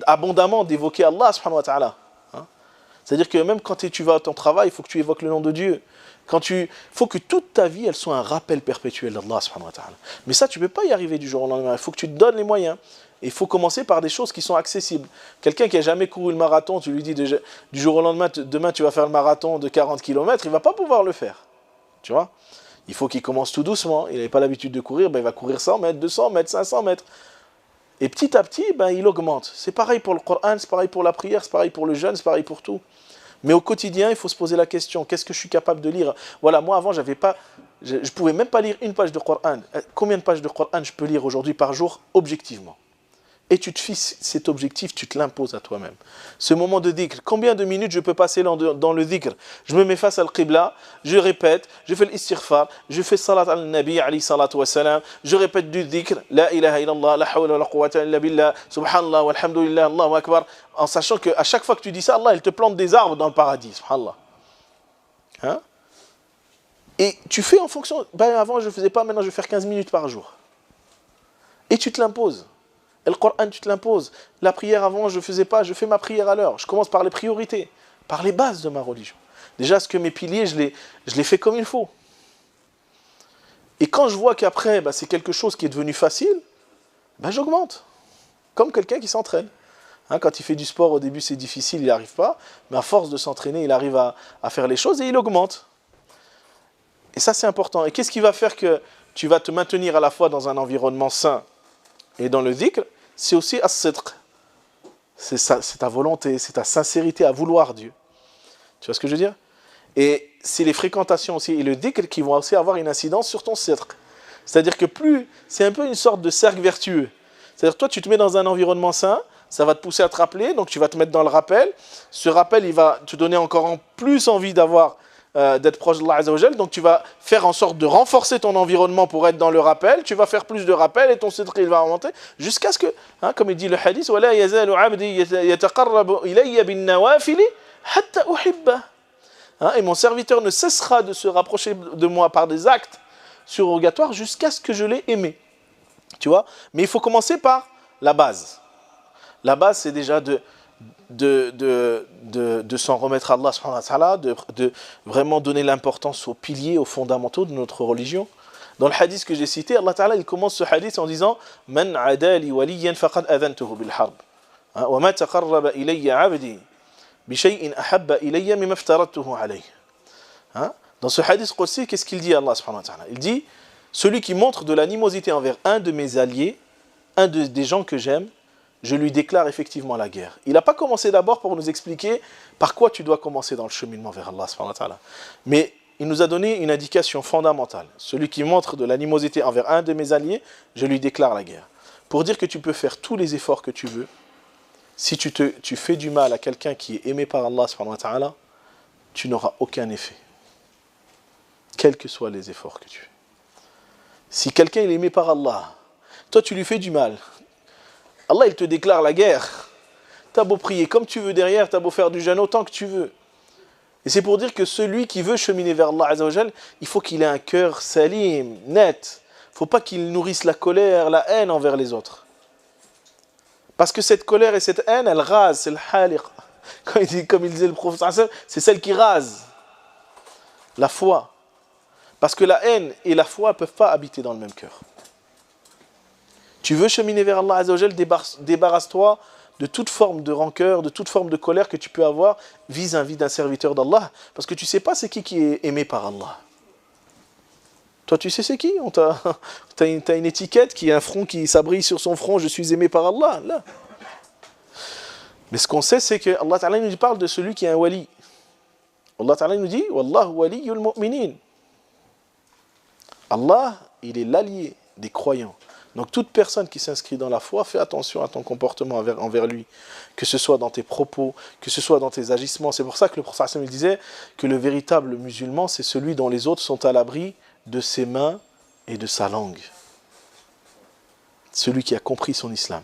abondamment d'évoquer Allah subhanahu wa ta'ala. C'est-à-dire que même quand tu vas à ton travail, il faut que tu évoques le nom de Dieu. Il faut que toute ta vie, elle soit un rappel perpétuel d'Allah subhanahu wa ta'ala. Mais ça, tu ne peux pas y arriver du jour au lendemain. Il faut que tu te donnes les moyens. Et il faut commencer par des choses qui sont accessibles. Quelqu'un qui n'a jamais couru le marathon, tu lui dis du jour au lendemain, demain tu vas faire le marathon de 40 km, il ne va pas pouvoir le faire. Tu vois ? Il faut qu'il commence tout doucement. Il n'avait pas l'habitude de courir, il va courir 100 mètres, 200 mètres, 500 mètres. Et petit à petit, il augmente. C'est pareil pour le Coran, c'est pareil pour la prière, c'est pareil pour le jeûne, c'est pareil pour tout. Mais au quotidien, il faut se poser la question, qu'est-ce que je suis capable de lire? Voilà, moi avant, je ne pouvais même pas lire une page de Coran. Combien de pages de Coran je peux lire aujourd'hui par jour, objectivement? Et tu te fixes cet objectif, tu te l'imposes à toi-même. Ce moment de dhikr, combien de minutes je peux passer dans le dhikr? Je me mets face à l'qibla, je répète, je fais l'istighfar, je fais salat al-nabi alayhi salatu wa salam, je répète du dhikr, la ilaha illallah, la hawla wa la quwwata illa billah, subhanallah, walhamdulillah, Allahu akbar, en sachant qu'à chaque fois que tu dis ça, Allah il te plante des arbres dans le paradis, subhanallah. Et tu fais en fonction, avant je ne faisais pas, maintenant je vais faire 15 minutes par jour. Et tu te l'imposes. Et le Coran, tu te l'imposes. La prière avant, je ne faisais pas, je fais ma prière à l'heure. Je commence par les priorités, par les bases de ma religion. Déjà, ce que mes piliers, je les fais comme il faut. Et quand je vois qu'après, c'est quelque chose qui est devenu facile, j'augmente. Comme quelqu'un qui s'entraîne. Quand il fait du sport, au début, c'est difficile, il n'y arrive pas. Mais à force de s'entraîner, il arrive à faire les choses et il augmente. Et ça, c'est important. Et qu'est-ce qui va faire que tu vas te maintenir à la fois dans un environnement sain et dans le dhikr? C'est aussi as-sidq. C'est ta volonté, c'est ta sincérité à vouloir Dieu. Tu vois ce que je veux dire? Et c'est les fréquentations aussi et le dhikr qui vont aussi avoir une incidence sur ton sidq. C'est-à-dire que c'est un peu une sorte de cercle vertueux. C'est-à-dire toi, tu te mets dans un environnement sain, ça va te pousser à te rappeler, donc tu vas te mettre dans le rappel. Ce rappel, il va te donner encore plus envie d'être proche d'Allah Azza wa Jal, donc tu vas faire en sorte de renforcer ton environnement pour être dans le rappel, tu vas faire plus de rappels et ton sidq il va augmenter jusqu'à ce que, comme il dit le hadith, وَلَا يَزَالُ عَبْدِي يَتَقَرَّبُ إِلَيَّ بِالنَّوَافِلِ حَتَّى أُحِبَّهُ. Et mon serviteur ne cessera de se rapprocher de moi par des actes surrogatoires jusqu'à ce que je l'ai aimé. Tu vois? Mais il faut commencer par la base. La base, c'est déjà de s'en remettre à Allah subhanahu wa ta'ala, de vraiment donner l'importance aux piliers, aux fondamentaux de notre religion. Dans le hadith que j'ai cité, Allah ta'ala il commence ce hadith en disant Man adali waliyan faqad adhantuhu bil harb. Hein, وَمَا تَقَرَّبَ إِلَيَّ عَبْدِي بِشَيْءٍ أَحَبَّ إِلَيَّ مِمَّا افْتَرَضْتُهُ عَلَيْهِ. Hein? Dans ce hadith Qudsi, qu'est-ce qu'il dit Allah subhanahu wa ta'ala? Il dit, celui qui montre de l'animosité envers un de mes alliés, des gens que j'aime, je lui déclare effectivement la guerre. Il n'a pas commencé d'abord pour nous expliquer par quoi tu dois commencer dans le cheminement vers Allah subhanahu wa ta'ala. Mais il nous a donné une indication fondamentale. Celui qui montre de l'animosité envers un de mes alliés, je lui déclare la guerre. Pour dire que tu peux faire tous les efforts que tu veux, si tu fais du mal à quelqu'un qui est aimé par Allah subhanahu wa ta'ala, tu n'auras aucun effet. Quels que soient les efforts que tu fais. Si quelqu'un est aimé par Allah, toi tu lui fais du mal, Allah il te déclare la guerre. T'as beau prier comme tu veux derrière, t'as beau faire du jeûne autant que tu veux. Et c'est pour dire que celui qui veut cheminer vers Allah Azza wa Jal, il faut qu'il ait un cœur salim, net. Il ne faut pas qu'il nourrisse la colère, la haine envers les autres. Parce que cette colère et cette haine, elle rase, c'est le haliq. Comme il disait le prophète, c'est celle qui rase la foi. Parce que la haine et la foi ne peuvent pas habiter dans le même cœur. Tu veux cheminer vers Allah Azza wa Jal, débarrasse-toi de toute forme de rancœur, de toute forme de colère que tu peux avoir vis-à-vis d'un serviteur d'Allah. Parce que tu ne sais pas c'est qui est aimé par Allah. Toi, tu sais c'est qui? T'as une étiquette qui a un front, ça brille sur son front, je suis aimé par Allah. Là. Mais ce qu'on sait, c'est que Allah Ta'ala nous parle de celui qui est un wali. Allah Ta'ala nous dit, Wallahu waliyul mu'minin. Allah, il est l'allié des croyants. Donc toute personne qui s'inscrit dans la foi, fais attention à ton comportement envers lui, que ce soit dans tes propos, que ce soit dans tes agissements. C'est pour ça que le prophète il disait que le véritable musulman, c'est celui dont les autres sont à l'abri de ses mains et de sa langue. Celui qui a compris son islam.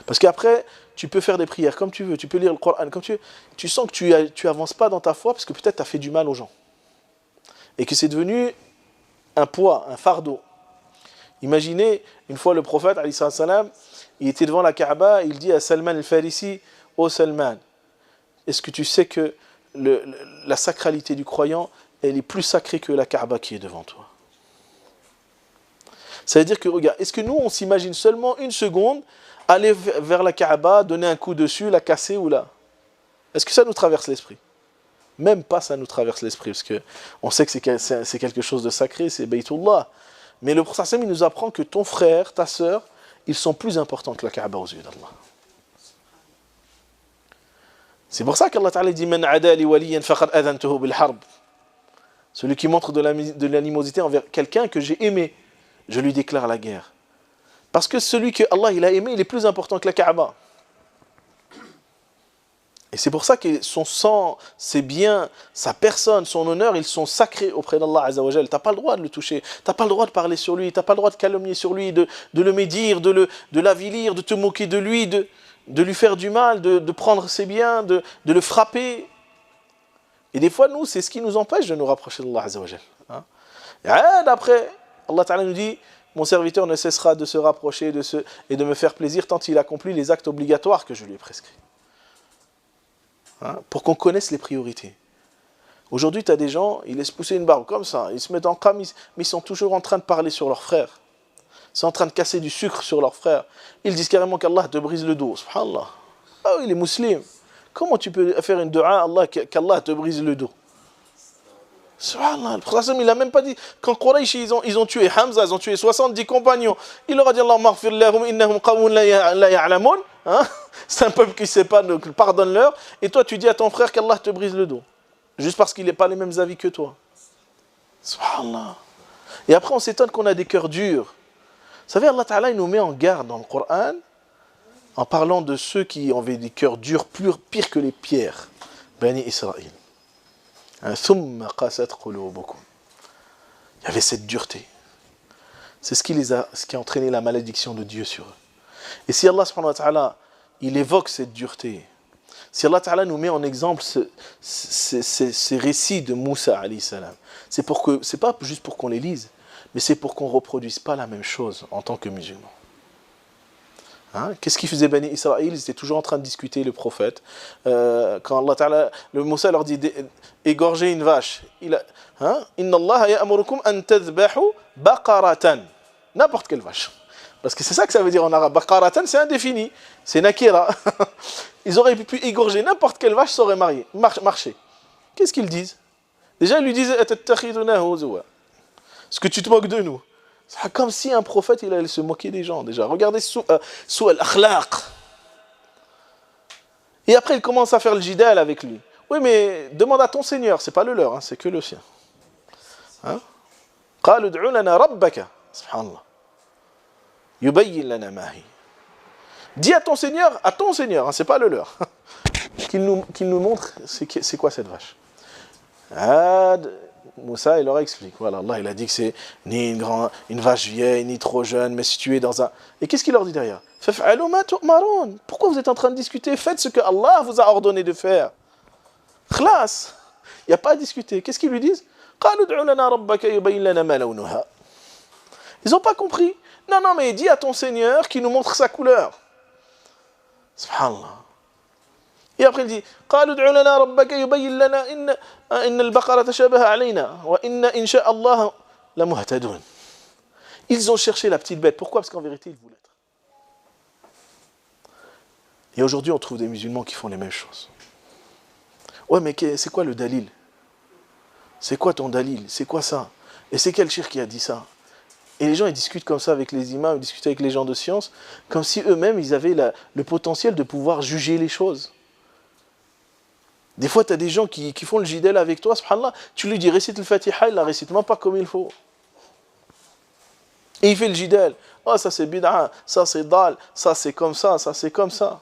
Parce qu'après, tu peux faire des prières comme tu veux, tu peux lire le Coran comme tu veux. Tu sens que tu avances pas dans ta foi parce que peut-être tu as fait du mal aux gens. Et que c'est devenu un poids, un fardeau. Imaginez, une fois le prophète, il était devant la Kaaba, il dit à Salman al-Farisi, « Oh Salman, est-ce que tu sais que la sacralité du croyant, elle est plus sacrée que la Kaaba qui est devant toi ?» Ça veut dire que, regarde, est-ce que nous, on s'imagine seulement une seconde aller vers la Kaaba, donner un coup dessus, la casser ou là? Est-ce que ça nous traverse l'esprit? Même pas ça nous traverse l'esprit, parce qu'on sait que c'est quelque chose de sacré, c'est Baytullah. Mais le prophète il nous apprend que ton frère, ta sœur, ils sont plus importants que la Kaaba aux yeux d'Allah. C'est pour ça qu'Allah Ta'ala dit Man ada li waliyan faqad adhantuhu bil harb. Celui qui montre de l'animosité envers quelqu'un que j'ai aimé, je lui déclare la guerre. Parce que celui que Allah il a aimé, il est plus important que la Kaaba. Et c'est pour ça que son sang, ses biens, sa personne, son honneur, ils sont sacrés auprès d'Allah Azza wa Jal. Tu n'as pas le droit de le toucher, tu n'as pas le droit de parler sur lui, tu n'as pas le droit de calomnier sur lui, de le médire, de l'avilir, de te moquer de lui, de lui faire du mal, de prendre ses biens, de le frapper. Et des fois, nous, c'est ce qui nous empêche de nous rapprocher d'Allah Azza wa Jal. Hein? Et après, Allah Ta'ala nous dit, mon serviteur ne cessera de se rapprocher et de me faire plaisir tant il accomplit les actes obligatoires que je lui ai prescrits. Hein, pour qu'on connaisse les priorités. Aujourd'hui, tu as des gens, ils laissent pousser une barbe comme ça, ils se mettent en cam, mais ils sont toujours en train de parler sur leurs frères. Ils sont en train de casser du sucre sur leurs frères. Ils disent carrément qu'Allah te brise le dos. Subhanallah. Ah oui, il est musulman. Comment tu peux faire une dua à Allah qu'Allah te brise le dos? Subhanallah. Le prophète, il n'a même pas dit. Quand Quraysh, ils ont tué Hamza, ils ont tué 70 compagnons. Il leur a dit Allahumma ighfir lahum innahum qawmun la ya'lamun. C'est un peuple qui ne sait pas, donc pardonne-leur. Et toi, tu dis à ton frère qu'Allah te brise le dos. Juste parce qu'il n'est pas les mêmes avis que toi. Subhanallah. Et après, on s'étonne qu'on a des cœurs durs. Vous savez, Allah Ta'ala, il nous met en garde dans le Coran en parlant de ceux qui avaient des cœurs durs, pires que les pierres. Bani Israël. Il y avait cette dureté. C'est ce qui a entraîné la malédiction de Dieu sur eux. Et si Allah subhanahu wa ta'ala, il évoque cette dureté, si Allah ta'ala nous met en exemple ces récits de Moussa alayhi salam, c'est pas juste pour qu'on les lise, mais c'est pour qu'on ne reproduise pas la même chose en tant que musulman. Hein? Qu'est-ce qu'ils faisaient Bani Israël? Ils étaient toujours en train de discuter, le prophète. Quand Allah Ta'ala, le Moussa leur dit égorger une vache. Inna Allah ya'murukum an tadhbahu baqaratan. N'importe quelle vache. Parce que c'est ça que ça veut dire en arabe. Baqaratan, c'est indéfini. C'est nakira. Ils auraient pu égorger n'importe quelle vache, ça aurait marché. Qu'est-ce qu'ils disent? Déjà, ils lui disent est-ce que tu te moques de nous? C'est comme si un prophète, il allait se moquer des gens. Déjà, regardez sous al-akhlaq. Et après, il commence à faire le jidal avec lui. Oui, mais demande à ton Seigneur, c'est pas le leur, hein, c'est que le sien. Hein? قالوا ادع لنا ربك سبحان الله يبين لنا ما هي. Dis à ton Seigneur, hein, c'est pas le leur. Qu'il nous montre c'est quoi cette vache. Moussa, il leur explique. Voilà, Allah, il a dit que c'est ni une vache vieille, ni trop jeune, mais située dans un... Et qu'est-ce qu'il leur dit derrière? Pourquoi vous êtes en train de discuter? Faites ce que Allah vous a ordonné de faire. Khlas. Il n'y a pas à discuter. Qu'est-ce qu'ils lui disent? Ils n'ont pas compris. Non, mais dis à ton Seigneur qui nous montre sa couleur. Subhanallah. Et après il dit ils ont cherché la petite bête. Pourquoi? Parce qu'en vérité ils voulaient être. Et aujourd'hui on trouve des musulmans qui font les mêmes choses. Ouais, mais c'est quoi le dalil? C'est quoi ton dalil? C'est quoi ça? Et c'est quel shirk qui a dit ça? Et les gens ils discutent comme ça avec les imams, ils discutent avec les gens de science, comme si eux-mêmes ils avaient le potentiel de pouvoir juger les choses. Des fois, tu as des gens qui font le jidel avec toi, subhanallah, tu lui dis récite le Fatiha, il la récite même pas comme il faut. Et il fait le jidel. Oh, ça c'est bid'a, ça c'est dal, ça c'est comme ça c'est comme ça.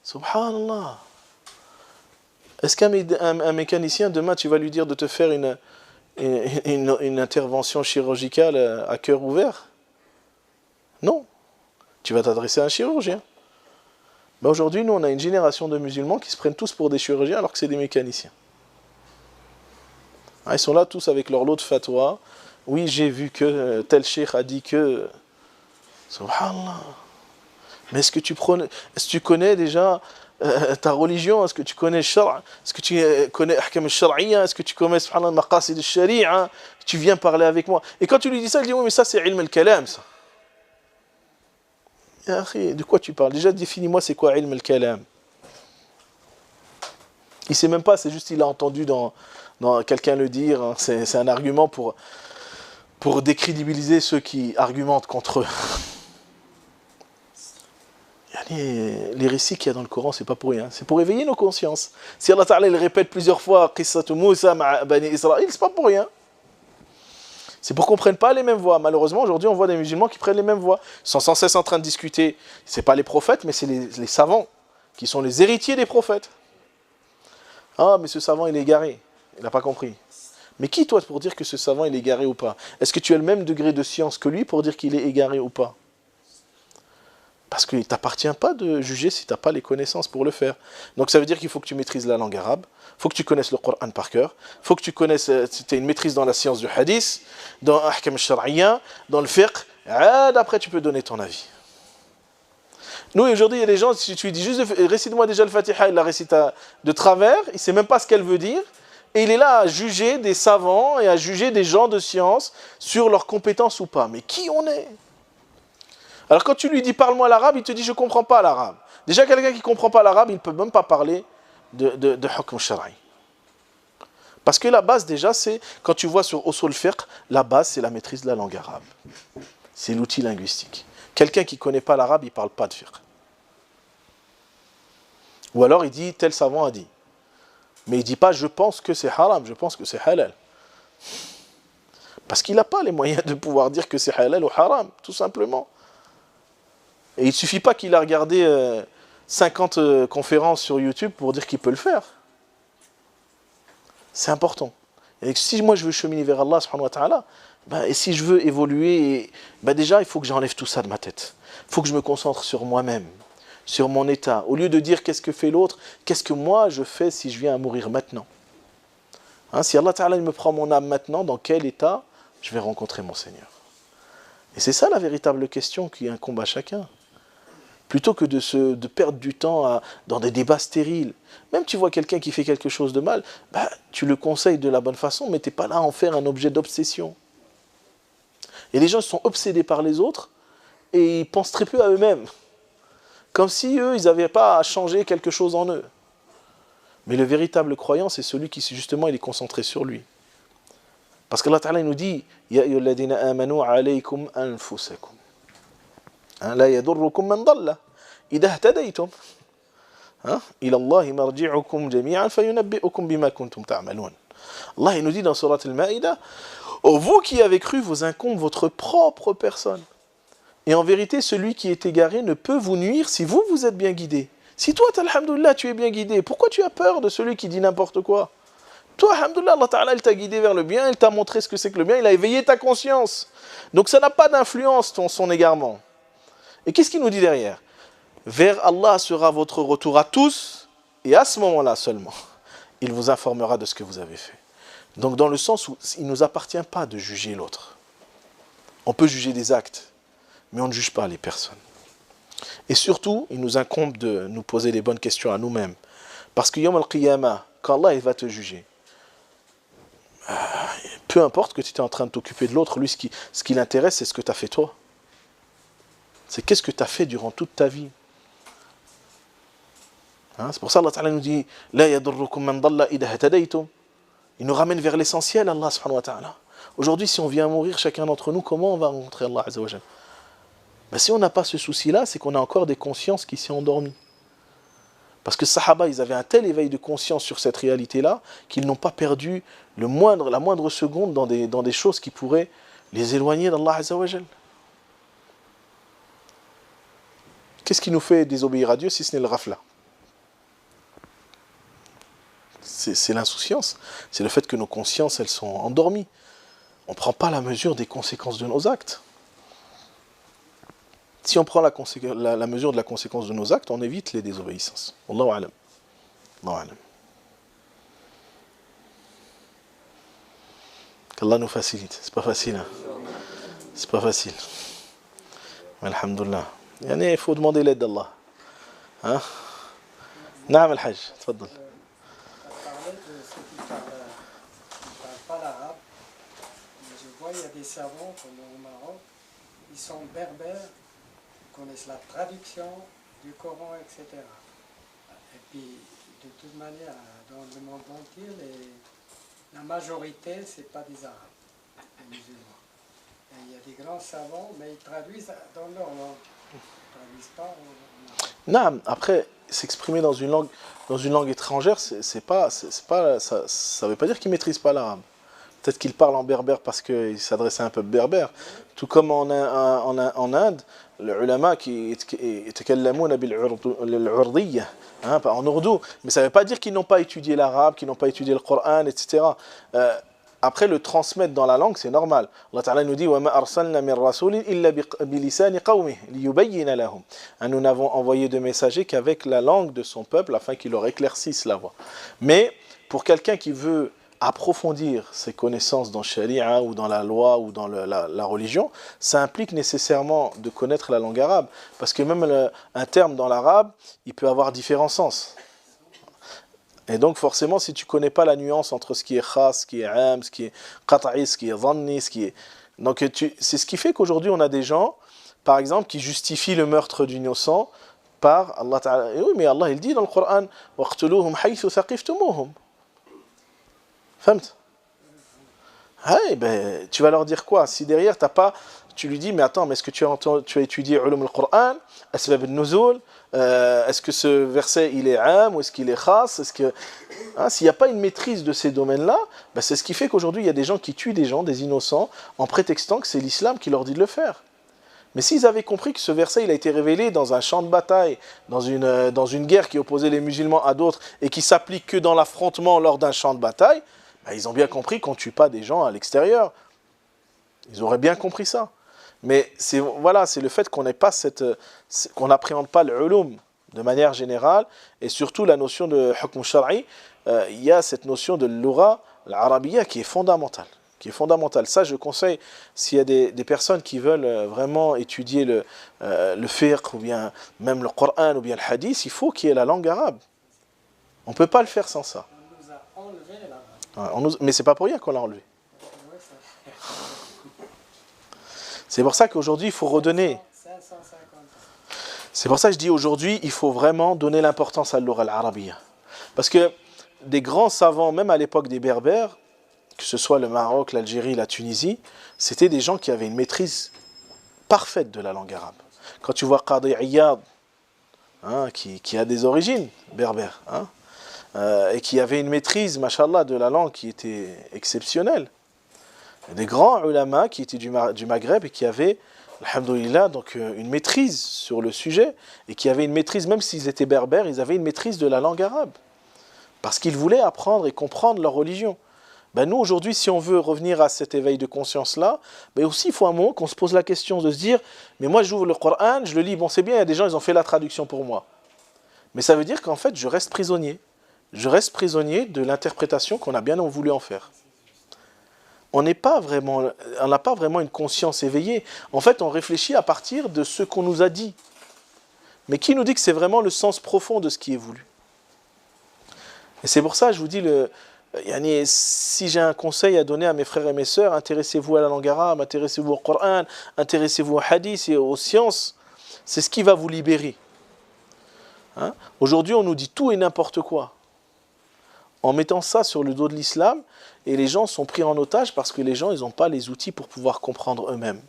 Subhanallah. Est-ce qu'un mécanicien, demain, tu vas lui dire de te faire une intervention chirurgicale à cœur ouvert? Non. Tu vas t'adresser à un chirurgien. Mais aujourd'hui, nous, on a une génération de musulmans qui se prennent tous pour des chirurgiens alors que c'est des mécaniciens. Ils sont là tous avec leur lot de fatwa. Oui, j'ai vu que tel cheikh a dit que... Subhanallah. Mais est-ce que tu connais déjà ta religion? Est-ce que tu connais le shar'? Est-ce que tu connais ahkam al-shar'iyya? Est-ce que tu connais subhanallah maqasid al-shari'a? Tu viens parler avec moi. Et quand tu lui dis ça, il dit oui, mais ça c'est ilm al-kalam, ça. De quoi tu parles? Déjà, définis-moi c'est quoi ilm al-kalam. Il ne sait même pas, c'est juste il a entendu dans quelqu'un le dire. Hein, c'est un argument pour décrédibiliser ceux qui argumentent contre eux. Les récits qu'il y a dans le Coran, c'est pas pour rien. C'est pour éveiller nos consciences. Si Allah Ta'ala il répète plusieurs fois Qissatu Moussa ma'a Bani Israël, c'est pas pour rien. C'est pour qu'on ne prenne pas les mêmes voies. Malheureusement, aujourd'hui, on voit des musulmans qui prennent les mêmes voies. Ils sont sans cesse en train de discuter. Ce n'est pas les prophètes, mais c'est les savants, qui sont les héritiers des prophètes. Ah, mais ce savant, il est égaré. Il n'a pas compris. Mais qui, toi, pour dire que ce savant, il est égaré ou pas? Est-ce que tu as le même degré de science que lui pour dire qu'il est égaré ou pas? Parce qu'il ne t'appartient pas de juger si tu n'as pas les connaissances pour le faire. Donc ça veut dire qu'il faut que tu maîtrises la langue arabe, il faut que tu connaisses le Coran par cœur, il faut que tu connaisses, tu aies une maîtrise dans la science du hadith, dans l'ahkam al-shar'iyya, dans le fiqh, après tu peux donner ton avis. Nous aujourd'hui il y a des gens, si tu lui dis juste récite-moi déjà le Fatiha, il la récite de travers, il ne sait même pas ce qu'elle veut dire, et il est là à juger des savants et à juger des gens de science sur leurs compétences ou pas. Mais qui on est? Alors quand tu lui dis parle-moi l'arabe, il te dit je ne comprends pas l'arabe. Déjà quelqu'un qui ne comprend pas l'arabe, il ne peut même pas parler de hukm shar'i. Parce que la base déjà c'est, quand tu vois sur Usul Fiqh, la base c'est la maîtrise de la langue arabe. C'est l'outil linguistique. Quelqu'un qui ne connaît pas l'arabe, il ne parle pas de fiqh. Ou alors il dit tel savant a dit. Mais il ne dit pas je pense que c'est haram, je pense que c'est halal. Parce qu'il n'a pas les moyens de pouvoir dire que c'est halal ou haram, tout simplement. Et il ne suffit pas qu'il a regardé 50 conférences sur YouTube pour dire qu'il peut le faire. C'est important. Et si moi je veux cheminer vers Allah subhanahu wa ta'ala, et si je veux évoluer, déjà il faut que j'enlève tout ça de ma tête. Il faut que je me concentre sur moi-même, sur mon état. Au lieu de dire qu'est-ce que fait l'autre, qu'est-ce que moi je fais si je viens à mourir maintenant. Si Allah ta'ala il me prend mon âme maintenant, dans quel état je vais rencontrer mon Seigneur? Et c'est ça la véritable question qui incombe à chacun. Plutôt que de perdre du temps dans des débats stériles. Même tu vois quelqu'un qui fait quelque chose de mal, tu le conseilles de la bonne façon, mais tu n'es pas là à en faire un objet d'obsession. Et les gens sont obsédés par les autres, et ils pensent très peu à eux-mêmes. Comme si eux, ils n'avaient pas à changer quelque chose en eux. Mais le véritable croyant, c'est celui qui, justement, il est concentré sur lui. Parce qu'Allah Ta'ala nous dit « Ya ayyuhalladhina amanu alaykum anfusakum. La yadurrukum man dalla. Idha ihtadaytum. Ila Allahi marji'ukum jami'an fayunabbi'ukum bima kuntum ta'malun. » Allah il nous dit dans Surat Al-Ma'idah « Oh, vous qui avez cru, vous incombe votre propre personne. Et en vérité, celui qui est égaré ne peut vous nuire si vous, vous êtes bien guidé. Si toi, alhamdoulilah, tu es bien guidé, pourquoi tu as peur de celui qui dit n'importe quoi? Toi, alhamdoulilah, Allah Ta'ala, il t'a guidé vers le bien, il t'a montré ce que c'est que le bien, il a éveillé ta conscience. Donc ça n'a pas d'influence, son égarement. Et qu'est-ce qu'il nous dit derrière? Vers Allah sera votre retour à tous, et à ce moment-là seulement, il vous informera de ce que vous avez fait. Donc dans le sens où il ne nous appartient pas de juger l'autre. On peut juger des actes, mais on ne juge pas les personnes. Et surtout, il nous incombe de nous poser les bonnes questions à nous-mêmes. Parce que Yom al-Qiyamah, quand Allah il va te juger, peu importe que tu étais en train de t'occuper de l'autre, lui ce qui l'intéresse, c'est ce que tu as fait toi. C'est qu'est-ce que tu as fait durant toute ta vie. C'est pour ça Allah Ta'ala nous dit « La yadurrukum man dalla idha ihtadaytum » Il nous ramène vers l'essentiel, Allah subhanahu wa ta'ala. Aujourd'hui, si on vient mourir, chacun d'entre nous, comment on va rencontrer Allah azza wa jal? Si on n'a pas ce souci-là, c'est qu'on a encore des consciences qui s'y endormies. Parce que les Sahaba, ils avaient un tel éveil de conscience sur cette réalité-là qu'ils n'ont pas perdu la moindre seconde dans des choses qui pourraient les éloigner d'Allah azza wa jal. Qu'est-ce qui nous fait désobéir à Dieu si ce n'est le rafla? C'est l'insouciance. C'est le fait que nos consciences, elles sont endormies. On ne prend pas la mesure des conséquences de nos actes. Si on prend la mesure de la conséquence de nos actes, on évite les désobéissances. Wallahu a'lam. Wallahu a'lam. Qu'Allah nous facilite. C'est pas facile. Hein? C'est pas facile. Mais alhamdoulilah. Il faut demander l'aide d'Allah. Hein? Naam al-Hajj. Tfaddal. Il y a des savants, comme au Maroc, ils sont berbères, connaissent la traduction du Coran, etc. Et puis, de toute manière, dans le monde entier, la majorité, ce n'est pas des Arabes, des musulmans. Et il y a des grands savants, mais ils traduisent dans leur langue. Ils ne traduisent pas en arabe. Non, après, s'exprimer dans une langue étrangère, ça ne veut pas dire qu'ils ne maîtrisent pas l'arabe. Peut-être qu'il parle en berbère parce qu'il s'adresse à un peuple berbère. Tout comme en Inde, les ulama qui yatakallamouna bil-urdiyya, en ourdou. Mais ça ne veut pas dire qu'ils n'ont pas étudié l'arabe, qu'ils n'ont pas étudié le Coran, etc. Après, le transmettre dans la langue, c'est normal. Allah Ta'ala nous dit وَمَا أَرْسَلْنَا مِنْ رَسُولٍ إِلَّا بِلِسَانِ قَوْمِهِ لِيُبَيِّنَ لَهُمْ. Nous n'avons envoyé de messagers qu'avec la langue de son peuple afin qu'il leur éclaircisse la voie. Mais pour quelqu'un qui veut approfondir ses connaissances dans Sharia ou dans la loi ou dans la religion, ça implique nécessairement de connaître la langue arabe. Parce que même un terme dans l'arabe, il peut avoir différents sens. Et donc forcément, si tu ne connais pas la nuance entre ce qui est khas, ce qui est am, ce qui est qat'i, ce qui est dhanni, donc c'est ce qui fait qu'aujourd'hui on a des gens, par exemple, qui justifient le meurtre d'innocents par Allah Ta'ala. Et oui, mais Allah il dit dans le Coran وَاقْتُلُوهُمْ حَيْثُ ثَقِفْتُمُوهُمْ. Tu vas leur dire quoi? Si derrière tu lui dis mais attends, mais est-ce que tu as étudié ulum al-Qur'an, asbab al-nuzul, est-ce que ce verset il est am ou est-ce qu'il est khas, s'il n'y a pas une maîtrise de ces domaines-là, c'est ce qui fait qu'aujourd'hui il y a des gens qui tuent des gens, des innocents, en prétextant que c'est l'islam qui leur dit de le faire. Mais s'ils avaient compris que ce verset il a été révélé dans un champ de bataille, dans une guerre qui opposait les musulmans à d'autres et qui s'applique que dans l'affrontement lors d'un champ de bataille, ils ont bien compris qu'on ne tue pas des gens à l'extérieur. Ils auraient bien compris ça. Mais c'est le fait qu'on qu'on n'appréhende pas l'ulum de manière générale, et surtout la notion de hukm shar'i, il y a cette notion de l'ura, l'arabiya, qui est fondamentale. Ça, je conseille, s'il y a des personnes qui veulent vraiment étudier le fiqh, ou bien même le Coran, ou bien le hadith, il faut qu'il y ait la langue arabe. On ne peut pas le faire sans ça. On nous a enlevé l'arabe. Mais c'est pas pour rien qu'on l'a enlevé. C'est pour ça qu'aujourd'hui il faut redonner. 500 C'est pour ça que je dis aujourd'hui, il faut vraiment donner l'importance à l'oral arabiya. Parce que des grands savants, même à l'époque des Berbères, que ce soit le Maroc, l'Algérie, la Tunisie, c'était des gens qui avaient une maîtrise parfaite de la langue arabe. Quand tu vois Qadi Iyad, qui a des origines berbères, et qui avait une maîtrise, mashallah, de la langue qui était exceptionnelle. Des grands ulama qui étaient du Maghreb et qui avaient, alhamdoulilah, donc une maîtrise sur le sujet, et qui avaient une maîtrise, même s'ils étaient berbères, ils avaient une maîtrise de la langue arabe. Parce qu'ils voulaient apprendre et comprendre leur religion. Nous, aujourd'hui, si on veut revenir à cet éveil de conscience-là, aussi, il faut un moment qu'on se pose la question de se dire, mais moi, j'ouvre le Coran, je le lis, bon, c'est bien, il y a des gens, ils ont fait la traduction pour moi. Mais ça veut dire qu'en fait, je reste prisonnier. Je reste prisonnier de l'interprétation qu'on a bien voulu en faire. On n'a pas vraiment une conscience éveillée. En fait, on réfléchit à partir de ce qu'on nous a dit. Mais qui nous dit que c'est vraiment le sens profond de ce qui est voulu? Et c'est pour ça, je vous dis, si j'ai un conseil à donner à mes frères et mes sœurs, intéressez-vous à la langue arabe, intéressez-vous au Coran, intéressez-vous au hadith et aux sciences. C'est ce qui va vous libérer. Aujourd'hui, on nous dit tout et n'importe quoi. En mettant ça sur le dos de l'islam, et les gens sont pris en otage parce que les gens, ils n'ont pas les outils pour pouvoir comprendre eux-mêmes.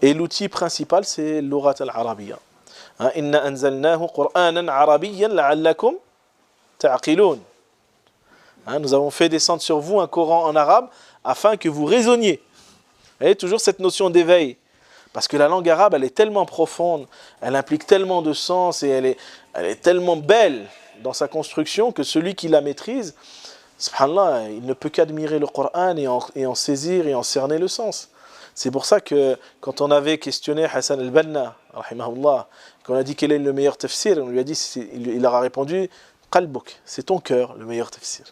Et l'outil principal, c'est l'urat al-arabiyya. Inna anzalnahu qur'anan arabiyyan la'allakum ta'qiloun. Nous avons fait descendre sur vous un Coran en arabe afin que vous raisonniez. Vous voyez, toujours cette notion d'éveil. Parce que la langue arabe, elle est tellement profonde, elle implique tellement de sens et elle est tellement belle dans sa construction que celui qui la maîtrise, subhanallah, il ne peut qu'admirer le Coran et en saisir et en cerner le sens. C'est pour ça que quand on avait questionné Hassan al-Banna, rahimahullah, qu'on a dit quel est le meilleur tafsir, on lui a dit, il leur a répondu, qalbuk, c'est ton cœur le meilleur tafsir.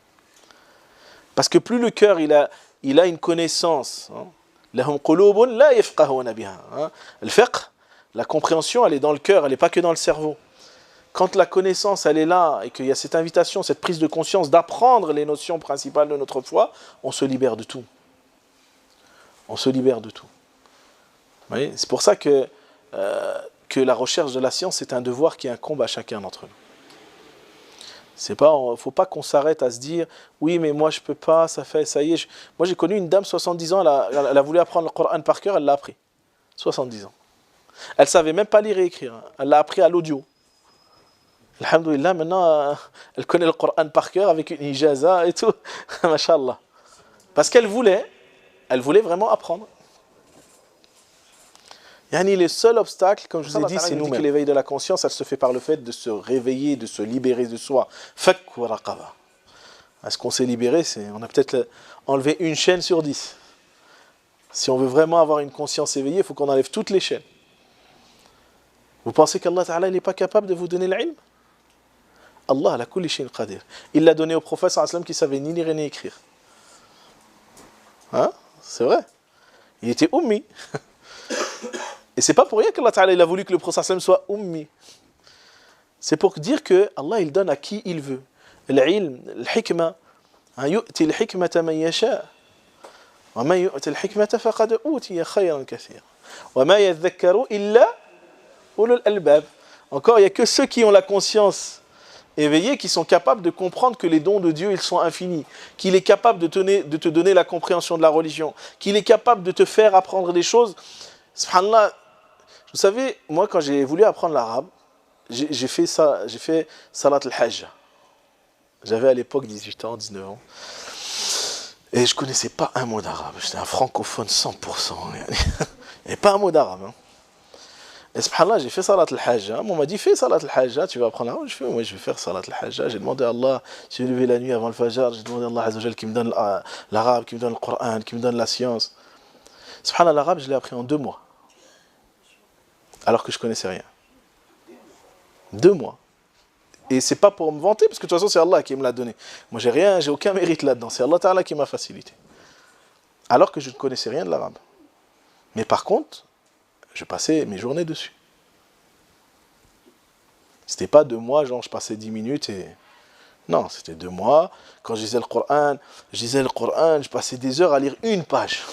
Parce que plus le cœur il a une connaissance, lahum qulubun la yafqahuna biha. Al-fiqh, la compréhension, elle est dans le cœur, elle n'est pas que dans le cerveau. Quand la connaissance, elle est là, et qu'il y a cette invitation, cette prise de conscience d'apprendre les notions principales de notre foi, on se libère de tout. On se libère de tout. Vous voyez, c'est pour ça que la recherche de la science est un devoir qui incombe à chacun d'entre nous. Il ne faut pas qu'on s'arrête à se dire « Oui, mais moi, je ne peux pas, ça y est. » Moi, j'ai connu une dame, 70 ans, elle a voulu apprendre le Coran par cœur, elle l'a appris. 70 ans. Elle ne savait même pas lire et écrire. Elle l'a appris à l'audio. Alhamdoulilah, maintenant, elle connaît le Coran par cœur avec une ijaza et tout. Mashallah. Parce qu'elle voulait vraiment apprendre. Le seul obstacle, comme je vous ai dit, c'est nous-mêmes. L'éveil de la conscience, elle se fait par le fait de se réveiller, de se libérer de soi. Fakk wa raqaba. Est-ce qu'on s'est libéré? On a peut-être enlevé une chaîne sur 10. Si on veut vraiment avoir une conscience éveillée, il faut qu'on enlève toutes les chaînes. Vous pensez qu'Allah Ta'ala n'est pas capable de vous donner l'ilm? Allah ala kulli shay'in qadir. Il l'a donné au prophète sallallahu alayhi wa sallam qui savait ni lire ni écrire. C'est vrai. Il était ummi. Et c'est pas pour rien qu'Allah Ta'ala il a voulu que le prophète sallallahu alayhi wa sallam soit ummi. C'est pour dire que Allah il donne à qui il veut. L'ilm, l'hikma, yu'ti l'hikmata man yasha. Wa man yu'ti l'hikmata faqad utiya khayran kathira. Wa ma yadhakkaru illa ulul albab. Encore, il n'y a que ceux qui ont la conscience éveillés qui sont capables de comprendre que les dons de Dieu, ils sont infinis, qu'il est capable de te donner la compréhension de la religion, qu'il est capable de te faire apprendre des choses. Subhanallah, vous savez, moi quand j'ai voulu apprendre l'arabe, j'ai fait Salat al-Hajj. J'avais à l'époque 18 ans, 19 ans. Et je ne connaissais pas un mot d'arabe. J'étais un francophone 100%. Il n'y avait pas un mot d'arabe. Et subhanallah, j'ai fait Salat al-Hajj. On m'a dit, fais Salat al-Hajj, tu vas apprendre l'arabe. Je fais, moi je vais faire Salat al-Hajj. J'ai demandé à Allah, j'ai levé la nuit avant le Fajr, j'ai demandé à Allah Azzawajal qui me donne l'arabe, qui me donne le Coran, qui me donne la science. Subhanallah, l'arabe, je l'ai appris en 2 mois. Alors que je ne connaissais rien. 2 mois. Et c'est pas pour me vanter, parce que de toute façon, c'est Allah qui me l'a donné. Moi, j'ai aucun mérite là-dedans. C'est Allah Ta'ala qui m'a facilité. Alors que je ne connaissais rien de l'arabe. Mais par contre, je passais mes journées dessus. C'était pas 2 mois, genre je passais 10 minutes et... Non, c'était 2 mois. Quand je lisais le Coran, je passais des heures à lire une page.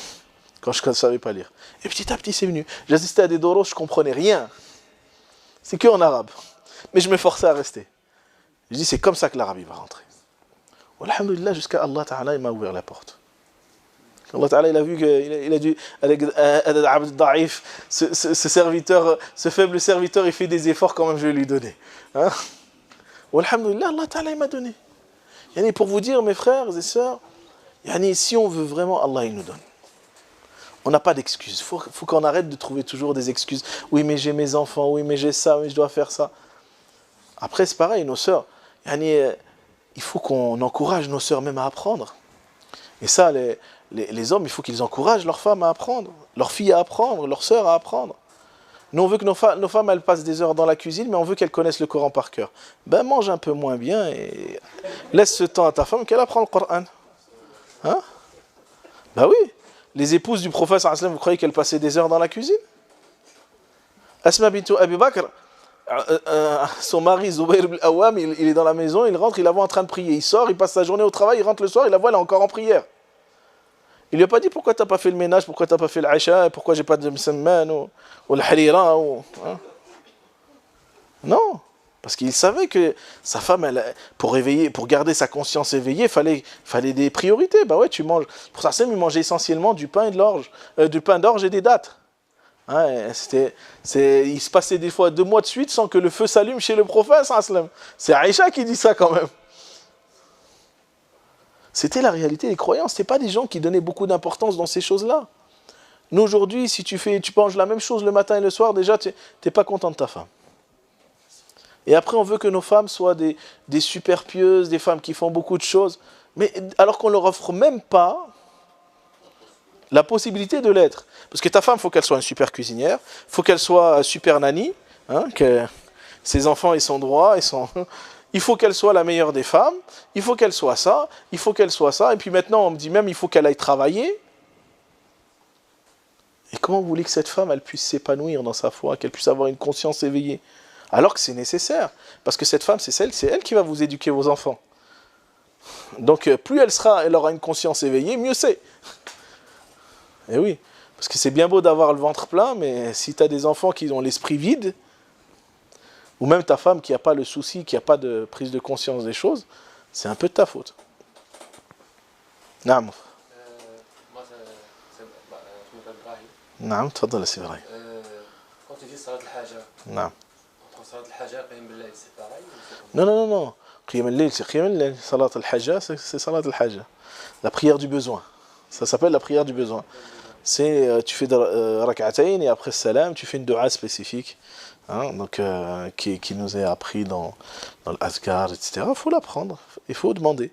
Quand je ne savais pas lire. Et petit à petit, c'est venu. J'assistais à des doros, je ne comprenais rien. C'est que en arabe. Mais je m'efforçais à rester. Je dis, c'est comme ça que l'arabe il va rentrer. Alhamdulillah, jusqu'à Allah Ta'ala, il m'a ouvert la porte. Allah Ta'ala, il a vu qu'il a dû, avec Abd Daif, ce serviteur, ce faible serviteur, il fait des efforts quand même, je vais lui donner. Hein? Alhamdulillah, Allah Ta'ala, il m'a donné. Yani, pour vous dire, mes frères et sœurs, yani, si on veut vraiment, Allah, il nous donne. On n'a pas d'excuses. Faut qu'on arrête de trouver toujours des excuses. Oui, mais j'ai mes enfants, oui, mais j'ai ça, oui, je dois faire ça. Après, c'est pareil, nos sœurs. Yani, il faut qu'on encourage nos sœurs même à apprendre. Et ça, les hommes, il faut qu'ils encouragent leurs femmes à apprendre, leurs filles à apprendre, leurs sœurs à apprendre. Nous, on veut que nos femmes, elles passent des heures dans la cuisine, mais on veut qu'elles connaissent le Coran par cœur. Ben, mange un peu moins bien et laisse ce temps à ta femme qu'elle apprend le Coran. Hein? Ben oui. Les épouses du prophète, vous croyez qu'elles passaient des heures dans la cuisine? Asma bintou Abi Bakr, son mari Zubayr ibn Awam, il est dans la maison, il rentre, il la voit en train de prier. Il sort, il passe sa journée au travail, il rentre le soir, il la voit, elle est encore en prière. Il lui a pas dit pourquoi t'as pas fait le ménage, pourquoi t'as pas fait l'Aïcha, pourquoi j'ai pas de msamman ou le harira. Hein? Non, parce qu'il savait que sa femme, pour garder sa conscience éveillée, fallait des priorités. Bah ouais, tu manges. Pour ça, il mangeait essentiellement du pain et de l'orge, du pain d'orge et des dattes. Hein, il se passait des fois 2 mois de suite sans que le feu s'allume chez le prophète. C'est Aïcha qui dit ça quand même. C'était la réalité des croyants. C'était pas des gens qui donnaient beaucoup d'importance dans ces choses-là. Nous aujourd'hui, si tu manges la même chose le matin et le soir, déjà t'es pas content de ta femme. Et après, on veut que nos femmes soient des super pieuses, des femmes qui font beaucoup de choses, mais alors qu'on leur offre même pas la possibilité de l'être. Parce que ta femme, il faut qu'elle soit une super cuisinière, il faut qu'elle soit super nanny, hein, que ses enfants ils sont droits, il faut qu'elle soit la meilleure des femmes, il faut qu'elle soit ça, il faut qu'elle soit ça, et puis maintenant on me dit même il faut qu'elle aille travailler. Et comment vous voulez que cette femme elle puisse s'épanouir dans sa foi, qu'elle puisse avoir une conscience éveillée? Alors que c'est nécessaire, parce que cette femme c'est elle qui va vous éduquer vos enfants. Donc plus elle aura une conscience éveillée, mieux c'est. Et oui, parce que c'est bien beau d'avoir le ventre plein, mais si tu as des enfants qui ont l'esprit vide, ou même ta femme qui n'a pas le souci, qui n'a pas de prise de conscience des choses, c'est un peu de ta faute. Naam. Moi, je m'appelle Brahim. Naam, tfadal, c'est vrai. Quand tu dis Salat al-Haja, Naam. entre Salat al-Haja et Qiyam al-Layl, c'est pareil ou c'est comme... Non. Qiyam al-Layl, c'est Qiyam al-Layl. Salat al-Haja, c'est Salat al-Haja. La prière du besoin. Ça s'appelle la prière du besoin. C'est, tu fais rak'atayn et après salam, tu fais une dua spécifique. Hein, donc, qui nous est appris dans l'Azkar, etc. Il faut l'apprendre, il faut demander.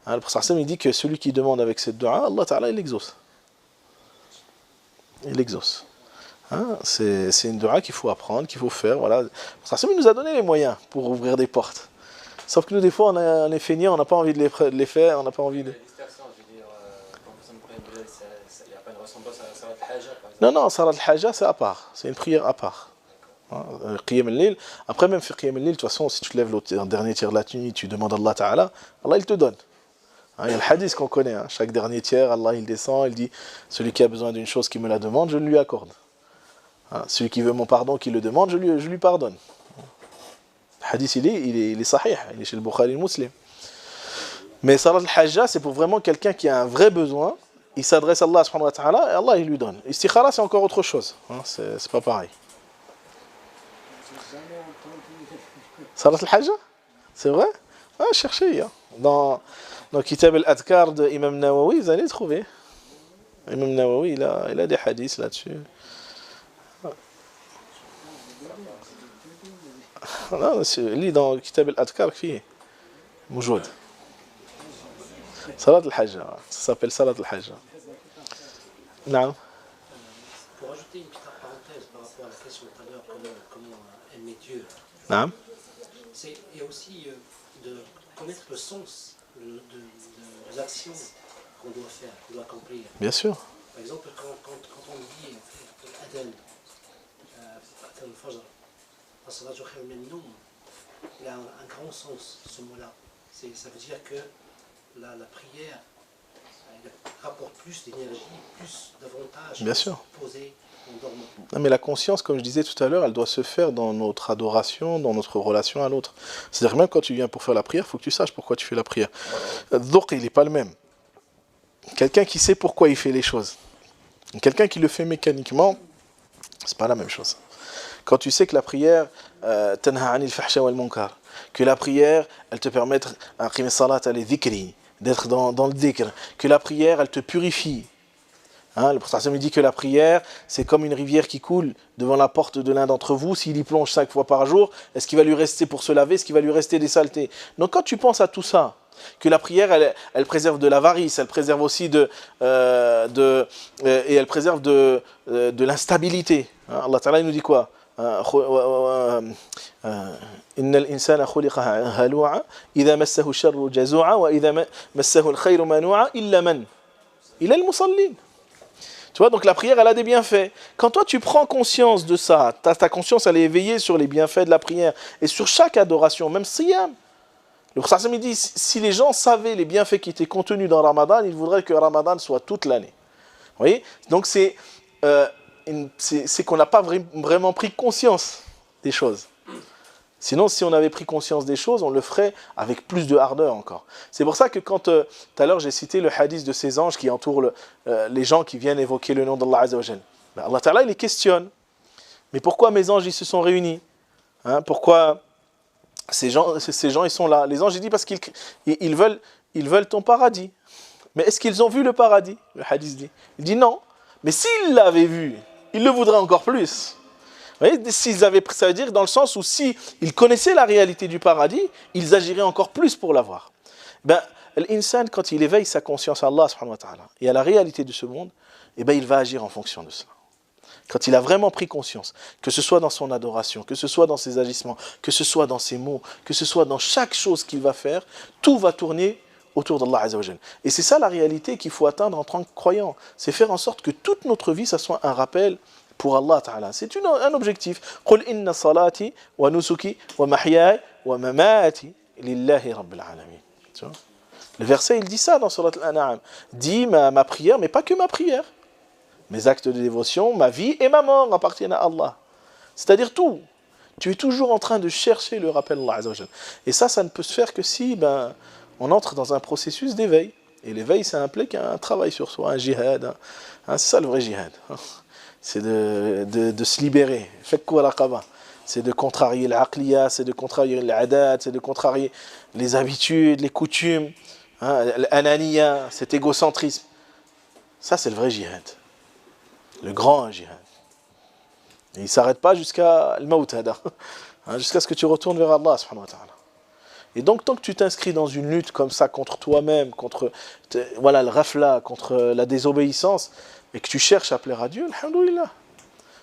Hein, le prophète il dit que celui qui demande avec cette dua, Allah Ta'ala, il exauce. Il exauce. Hein, c'est une dua qu'il faut apprendre, qu'il faut faire. Voilà. Le prophète il nous a donné les moyens pour ouvrir des portes. Sauf que nous, des fois, on est feignants, on n'a pas envie de les faire, on n'a pas envie de... Distinction, je veux dire, quand vous êtes Qiyam al-Layl, il n'y a pas une ressemblance à Salat al-Haja, par exemple. Non, Salat al-Haja, c'est à part. C'est une prière à part. Qiyam al-Layl. Après, même faire Qiyam al-Layl, de toute façon, si tu te lèves en dernier tiers de la nuit, tu demandes à Allah Ta'ala, Allah, il te donne. Il y a le hadith qu'on connaît. Chaque dernier tiers, Allah, il descend, il dit, celui qui a besoin d'une chose, qui me la demande, je lui accorde. Celui qui veut mon pardon, qui le demande, je lui pardonne. Le hadith, il est sahih, il est chez le Bukhari et le Muslim. Mais Salat al-Hajja, c'est pour vraiment quelqu'un qui a un vrai besoin, il s'adresse à Allah subhanahu wa ta'ala, et Allah, il lui donne. Istikhara, c'est encore autre chose. C'est pas pareil. Salat al-Hajja? C'est vrai? Cherchez. Hein. Dans Kitab al-Adkar de Imam Nawawi, vous allez trouver. Imam Nawawi, il a des hadiths là-dessus. Non, lis dans Kitab al-Adkar, qui est Moujoud. Salat al-Hajja. Ça s'appelle Salat al-Hajja. Non. Pour ajouter une petite parenthèse par rapport à la question tout à l'heure, comment aimer Dieu. Non. Il y a aussi de connaître le sens des actions qu'on doit faire, qu'on doit accomplir. Bien sûr. Par exemple, quand on dit Adhan, Adhan al-Fajr, As-salatu khayrun min an-nawm, il a un grand sens, ce mot-là. Ça veut dire que la prière, rapporte plus d'énergie, plus d'avantages Bien sûr. posés en dormant. Non, mais la conscience, comme je disais tout à l'heure, elle doit se faire dans notre adoration, dans notre relation à l'autre. C'est-à-dire même quand tu viens pour faire la prière, il faut que tu saches pourquoi tu fais la prière. Donc, il n'est pas le même. Quelqu'un qui sait pourquoi il fait les choses. Quelqu'un qui le fait mécaniquement, c'est pas la même chose. Quand tu sais que la prière, tanha anil fahsha wal munkar, que la prière, elle te permet d'être dans le dhikr, que la prière, elle te purifie. Le prophète me dit que la prière, c'est comme une rivière qui coule devant la porte de l'un d'entre vous. S'il y plonge 5 fois par jour, est-ce qu'il va lui rester pour se laver? Est-ce qu'il va lui rester des saletés? Donc quand tu penses à tout ça, que la prière, elle préserve de l'avarice, elle préserve aussi et elle préserve de l'instabilité. Allah Ta'ala nous dit quoi? Innal insana khuliqa halu'a idha massahu sharru jazu'a wa idha massahu al-khayru manu'a illa man illa al-musallin. Tu vois, donc la prière, elle a des bienfaits. Quand toi, tu prends conscience de ça, ta conscience, elle est éveillée sur les bienfaits de la prière et sur chaque adoration, même siyam. Le prophète me dit, si les gens savaient les bienfaits qui étaient contenus dans Ramadan, ils voudraient que Ramadan soit toute l'année. Vous voyez? Donc c'est qu'on n'a pas vraiment pris conscience des choses. Sinon, si on avait pris conscience des choses, on le ferait avec plus de ardeur encore. C'est pour ça que quand, tout à l'heure, j'ai cité le hadith de ces anges qui entourent les gens qui viennent évoquer le nom d'Allah Azza wa Jal. Allah Ta'ala, il les questionne. Mais pourquoi mes anges, ils se sont réunis? Pourquoi ces gens, ils sont là? Les anges, ils disent parce qu'ils veulent ton paradis. Mais est-ce qu'ils ont vu le paradis? Le hadith dit. Il dit non. Mais s'ils l'avaient vu, ils le voudraient encore plus. Vous voyez, s'ils avaient, ça veut dire dans le sens où si ils connaissaient la réalité du paradis, ils agiraient encore plus pour l'avoir. L'insan, quand il éveille sa conscience à Allah subhanahu wa ta'ala et à la réalité de ce monde, il va agir en fonction de cela. Quand il a vraiment pris conscience, que ce soit dans son adoration, que ce soit dans ses agissements, que ce soit dans ses mots, que ce soit dans chaque chose qu'il va faire, tout va tourner autour d'Allah Azza wa Jal. Et c'est ça la réalité qu'il faut atteindre en tant que croyant. C'est faire en sorte que toute notre vie, ça soit un rappel pour Allah Ta'ala. C'est un objectif. Qul inna salati wa nusuki wa mahyaya wa mamati lillahi rabbil alamin. Le verset, il dit ça dans Surat Al-An'am. Dit ma prière, mais pas que ma prière. Mes actes de dévotion, ma vie et ma mort appartiennent à Allah. C'est-à-dire tout. Tu es toujours en train de chercher le rappel d'Allah Azza wa Jal. Et ça ne peut se faire que si on entre dans un processus d'éveil. Et l'éveil, ça implique un travail sur soi, un jihad. C'est ça le vrai jihad. C'est de se libérer. C'est de contrarier l'aqliya, c'est de contrarier l'adat, c'est de contrarier les habitudes, les coutumes, l'ananiya, cet égocentrisme. Ça, c'est le vrai jihad. Le grand jihad. Et il ne s'arrête pas jusqu'à al-mawt, jusqu'à ce que tu retournes vers Allah subhanahu wa ta'ala. Et donc, tant que tu t'inscris dans une lutte comme ça contre toi-même, contre le rafla, contre la désobéissance, et que tu cherches à plaire à Dieu, alhamdoulilah.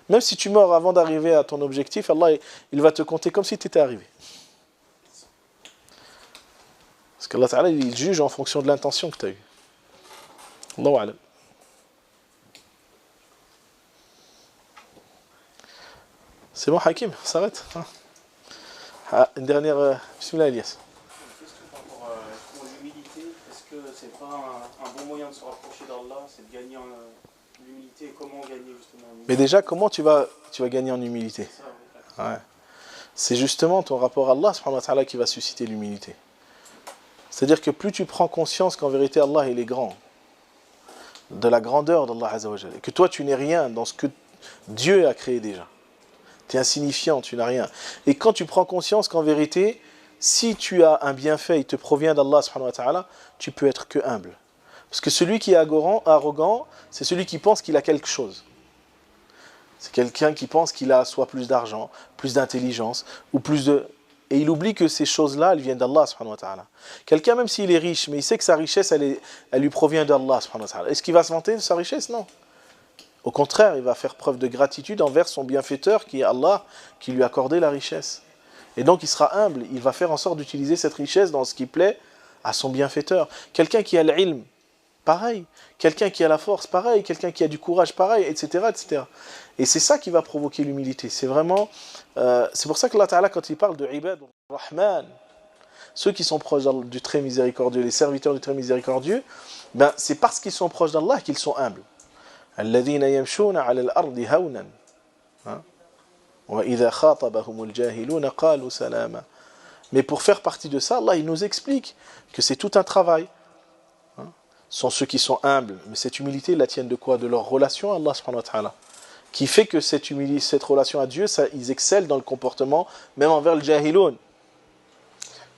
Même si tu meurs avant d'arriver à ton objectif, Allah, il va te compter comme si tu étais arrivé. Parce qu'Allah Ta'ala, il juge en fonction de l'intention que tu as eue. Allahu a'lam. C'est bon, Hakim, ça s'arrête. Une dernière. Bismillah, Elias. Une question par rapport à l'humilité. Est-ce que c'est pas un bon moyen de se rapprocher d'Allah, c'est de gagner en l'humilité? Et comment gagner justement en humilité? Mais déjà, comment tu vas gagner en humilité? C'est ça, oui. C'est justement ton rapport à Allah subhanahu wa ta'ala qui va susciter l'humilité. C'est-à-dire que plus tu prends conscience qu'en vérité Allah il est grand, de la grandeur d'Allah Azza wa Jalla, et que toi tu n'es rien dans ce que Dieu a créé déjà. Tu es insignifiant, tu n'as rien. Et quand tu prends conscience qu'en vérité, si tu as un bienfait, il te provient d'Allah subhanahu wa ta'ala, tu peux être que humble. Parce que celui qui est arrogant, c'est celui qui pense qu'il a quelque chose. C'est quelqu'un qui pense qu'il a soit plus d'argent, plus d'intelligence, ou plus de... Et il oublie que ces choses-là, elles viennent d'Allah subhanahu wa ta'ala. Quelqu'un, même s'il est riche, mais il sait que sa richesse, elle lui provient d'Allah subhanahu wa ta'ala. Est-ce qu'il va se vanter de sa richesse? Non. Au contraire, il va faire preuve de gratitude envers son bienfaiteur, qui est Allah, qui lui a accordé la richesse. Et donc, il sera humble. Il va faire en sorte d'utiliser cette richesse dans ce qui plaît à son bienfaiteur. Quelqu'un qui a l'ilm, pareil. Quelqu'un qui a la force, pareil. Quelqu'un qui a du courage, pareil, etc., etc. Et c'est ça qui va provoquer l'humilité. C'est vraiment... c'est pour ça que Allah Ta'ala, quand il parle de ibad Rahman, ceux qui sont proches du très miséricordieux, les serviteurs du très miséricordieux, Ben, c'est parce qu'ils sont proches d'Allah qu'ils sont humbles. الذين يمشون على الأرض هونا وإذا خاطبهم الجاهلون قالوا سلاما. Mais pour faire partie de ça, Allah il nous explique que c'est tout un travail. Ce sont ceux qui sont humbles, mais cette humilité, ils la tiennent de quoi? De leur relation à Allah subhanahu wa ta'ala, qui fait que cette relation à Dieu, ça, ils excellent dans le comportement, même envers le jahiloun,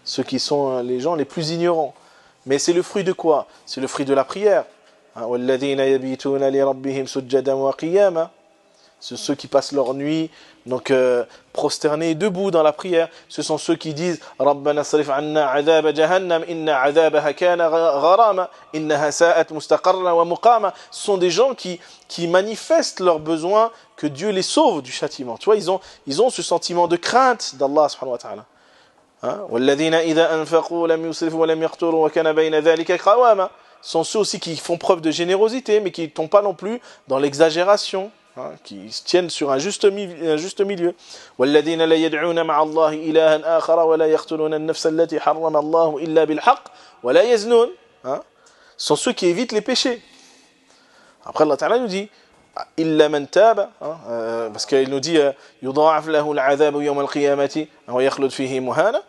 ceux qui sont les gens les plus ignorants. Mais c'est le fruit de quoi? C'est le fruit de la prière. وَالَّذِينَ يَبِيتُونَ لِرَبِّهِمْ سُجَّدًا وَقِيَامًا. C'est ceux qui passent leur nuit donc prosternés et debout dans la prière. Ce sont ceux qui disent رَبَّنَا صْرِفْ عَنَّا عَذَابَ جَهَنَّمَ إِنَّ عَذَابَهَا كَانَ غَرَامًا إِنَّهَا سَاءَتْ مُسْتَقَرًّا وَمُقَامًا. Ce sont des gens qui manifestent leur besoin que Dieu les sauve du châtiment. Tu vois, ils ont ce sentiment de crainte d'Allah subhanahu wa ta'ala. وَالَّذِينَ إِذَا أَنفَقُوا لَمْ يُسْرِفُوا وَلَمْ يَقْتُرُوا وَكَانَ بَيْنَ ذَلِكَ قَوَامًا. Ce sont ceux aussi qui font preuve de générosité, mais qui ne tombent pas non plus dans l'exagération, qui se tiennent sur un juste milieu. وَالَّذِينَ لَا يَدْعُونَ مَعَ اللَّهِ إِلَهًا آخَرَ وَلَا يَقْتُلُونَ النَّفْسَ الَّتِي حَرَّمَ اللَّهُ إِلَّا بِالْحَقِّ وَلَا يَزْنُونَ. Ce sont ceux qui évitent les péchés. Après Allah Ta'ala nous dit إِلَّا مَنْ تَابَ, parce qu'il nous dit يُضَاعَفْ لَهُ الْعَذَابُ يَوْمَ الْقِيَامَةِ وَيَخْلُدْ فِيهِ مُهَانًا.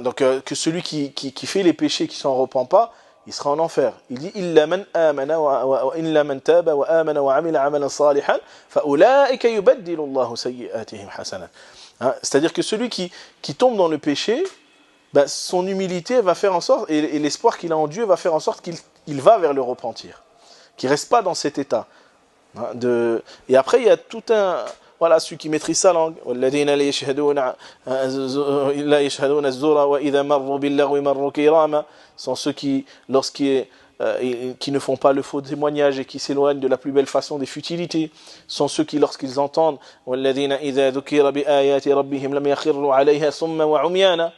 Donc que celui qui fait les péchés, qui s'en repent pas, il sera en enfer. Il dit إِلَّا مَنْ آمَنَ وإلا من تاب وآمن وعمل عملا صالحا فأولئك يبدل الله سيئاتهم حسنات. C'est-à-dire que celui qui tombe dans le péché, ben, son humilité va faire en sorte, et l'espoir qu'il a en Dieu va faire en sorte qu'il va vers le repentir, qu'il reste pas dans cet état. Et après il y a tout un, voilà, celui qui maîtrise sa langue. والذين لا يشهدون الزور وإذا مروا باللغو مروا كراما. Sont ceux qui, qui ne font pas le faux témoignage et qui s'éloignent de la plus belle façon des futilités. Sont ceux qui, lorsqu'ils entendent والذين إذا ذكر بآيات ربهم لم يخروا عليها صما وعميانا.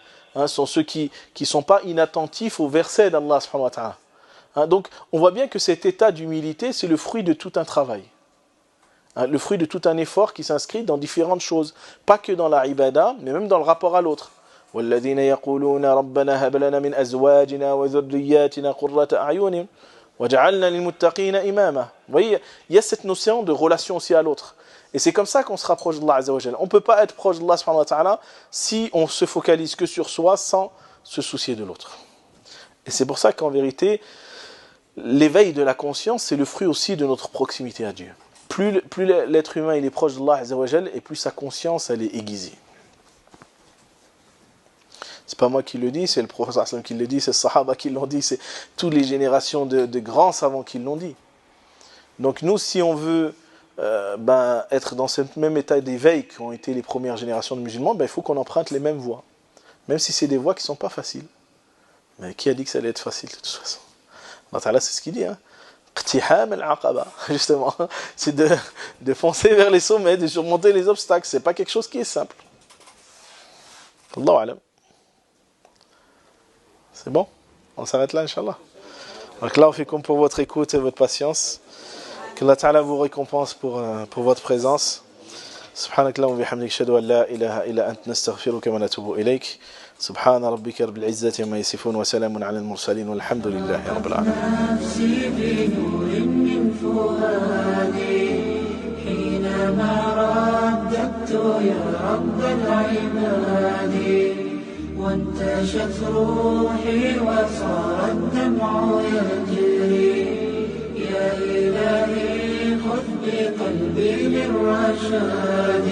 Sont ceux qui sont pas inattentifs aux versets d'Allah subhanahu wa ta'ala. Donc on voit bien que cet état d'humilité, c'est le fruit de tout un travail. Le fruit de tout un effort qui s'inscrit dans différentes choses, pas que dans la ibada, mais même dans le rapport à l'autre. وَالَّذِينَ يَقُولُونَ رَبَّنَا هَبْ لَنَا مِنْ أَزْوَاجِنَا وَذُرِّيَّاتِنَا قُرَّةَ أَعْيُنٍ وَجَعَلْنَا لِلْمُتَّقِينَ إِمَامًا. Vous voyez, il y a cette notion de relation aussi à l'autre. Et c'est comme ça qu'on se rapproche d'Allah Azza wa Jalla. On ne peut pas être proche d'Allah subhanahu wa ta'ala si on se focalise que sur soi sans se soucier de l'autre. Et c'est pour ça qu'en vérité, l'éveil de la conscience, c'est le fruit aussi de notre proximité à Dieu. Plus l'être humain il est proche d'Allah Azza wa Jalla, et plus sa conscience elle est aiguisée. C'est pas moi qui le dis, c'est le prophète qui le dit, c'est les sahaba qui l'ont dit, c'est toutes les générations de grands savants qui l'ont dit. Donc nous, si on veut être dans ce même état d'éveil qu'ont été les premières générations de musulmans, il faut qu'on emprunte les mêmes voies. Même si c'est des voies qui ne sont pas faciles. Mais qui a dit que ça allait être facile de toute façon? Allah Ta'ala, c'est ce qu'il dit, Qtiham al-aqaba, justement, c'est de foncer vers les sommets, de surmonter les obstacles. C'est pas quelque chose qui est simple. Allahu alam. C'est bon? On s'arrête là, Inch'Allah. Donc là, on fait comme pour votre écoute et votre patience. Que Allah Ta'ala vous récompense pour votre présence. سبحانك اللهم وبحمدك اشهد ان لا اله الا انت نستغفرك ونتوب اليك سبحان ربك رب العزه عما يصفون وسلام على المرسلين والحمد لله رب العالمين. نفسي بنور من فؤادي حينما رددت يا رب العباد وانتشت روحي وصار الدمع يجري يا إلهي خذ بقلبي للرشاد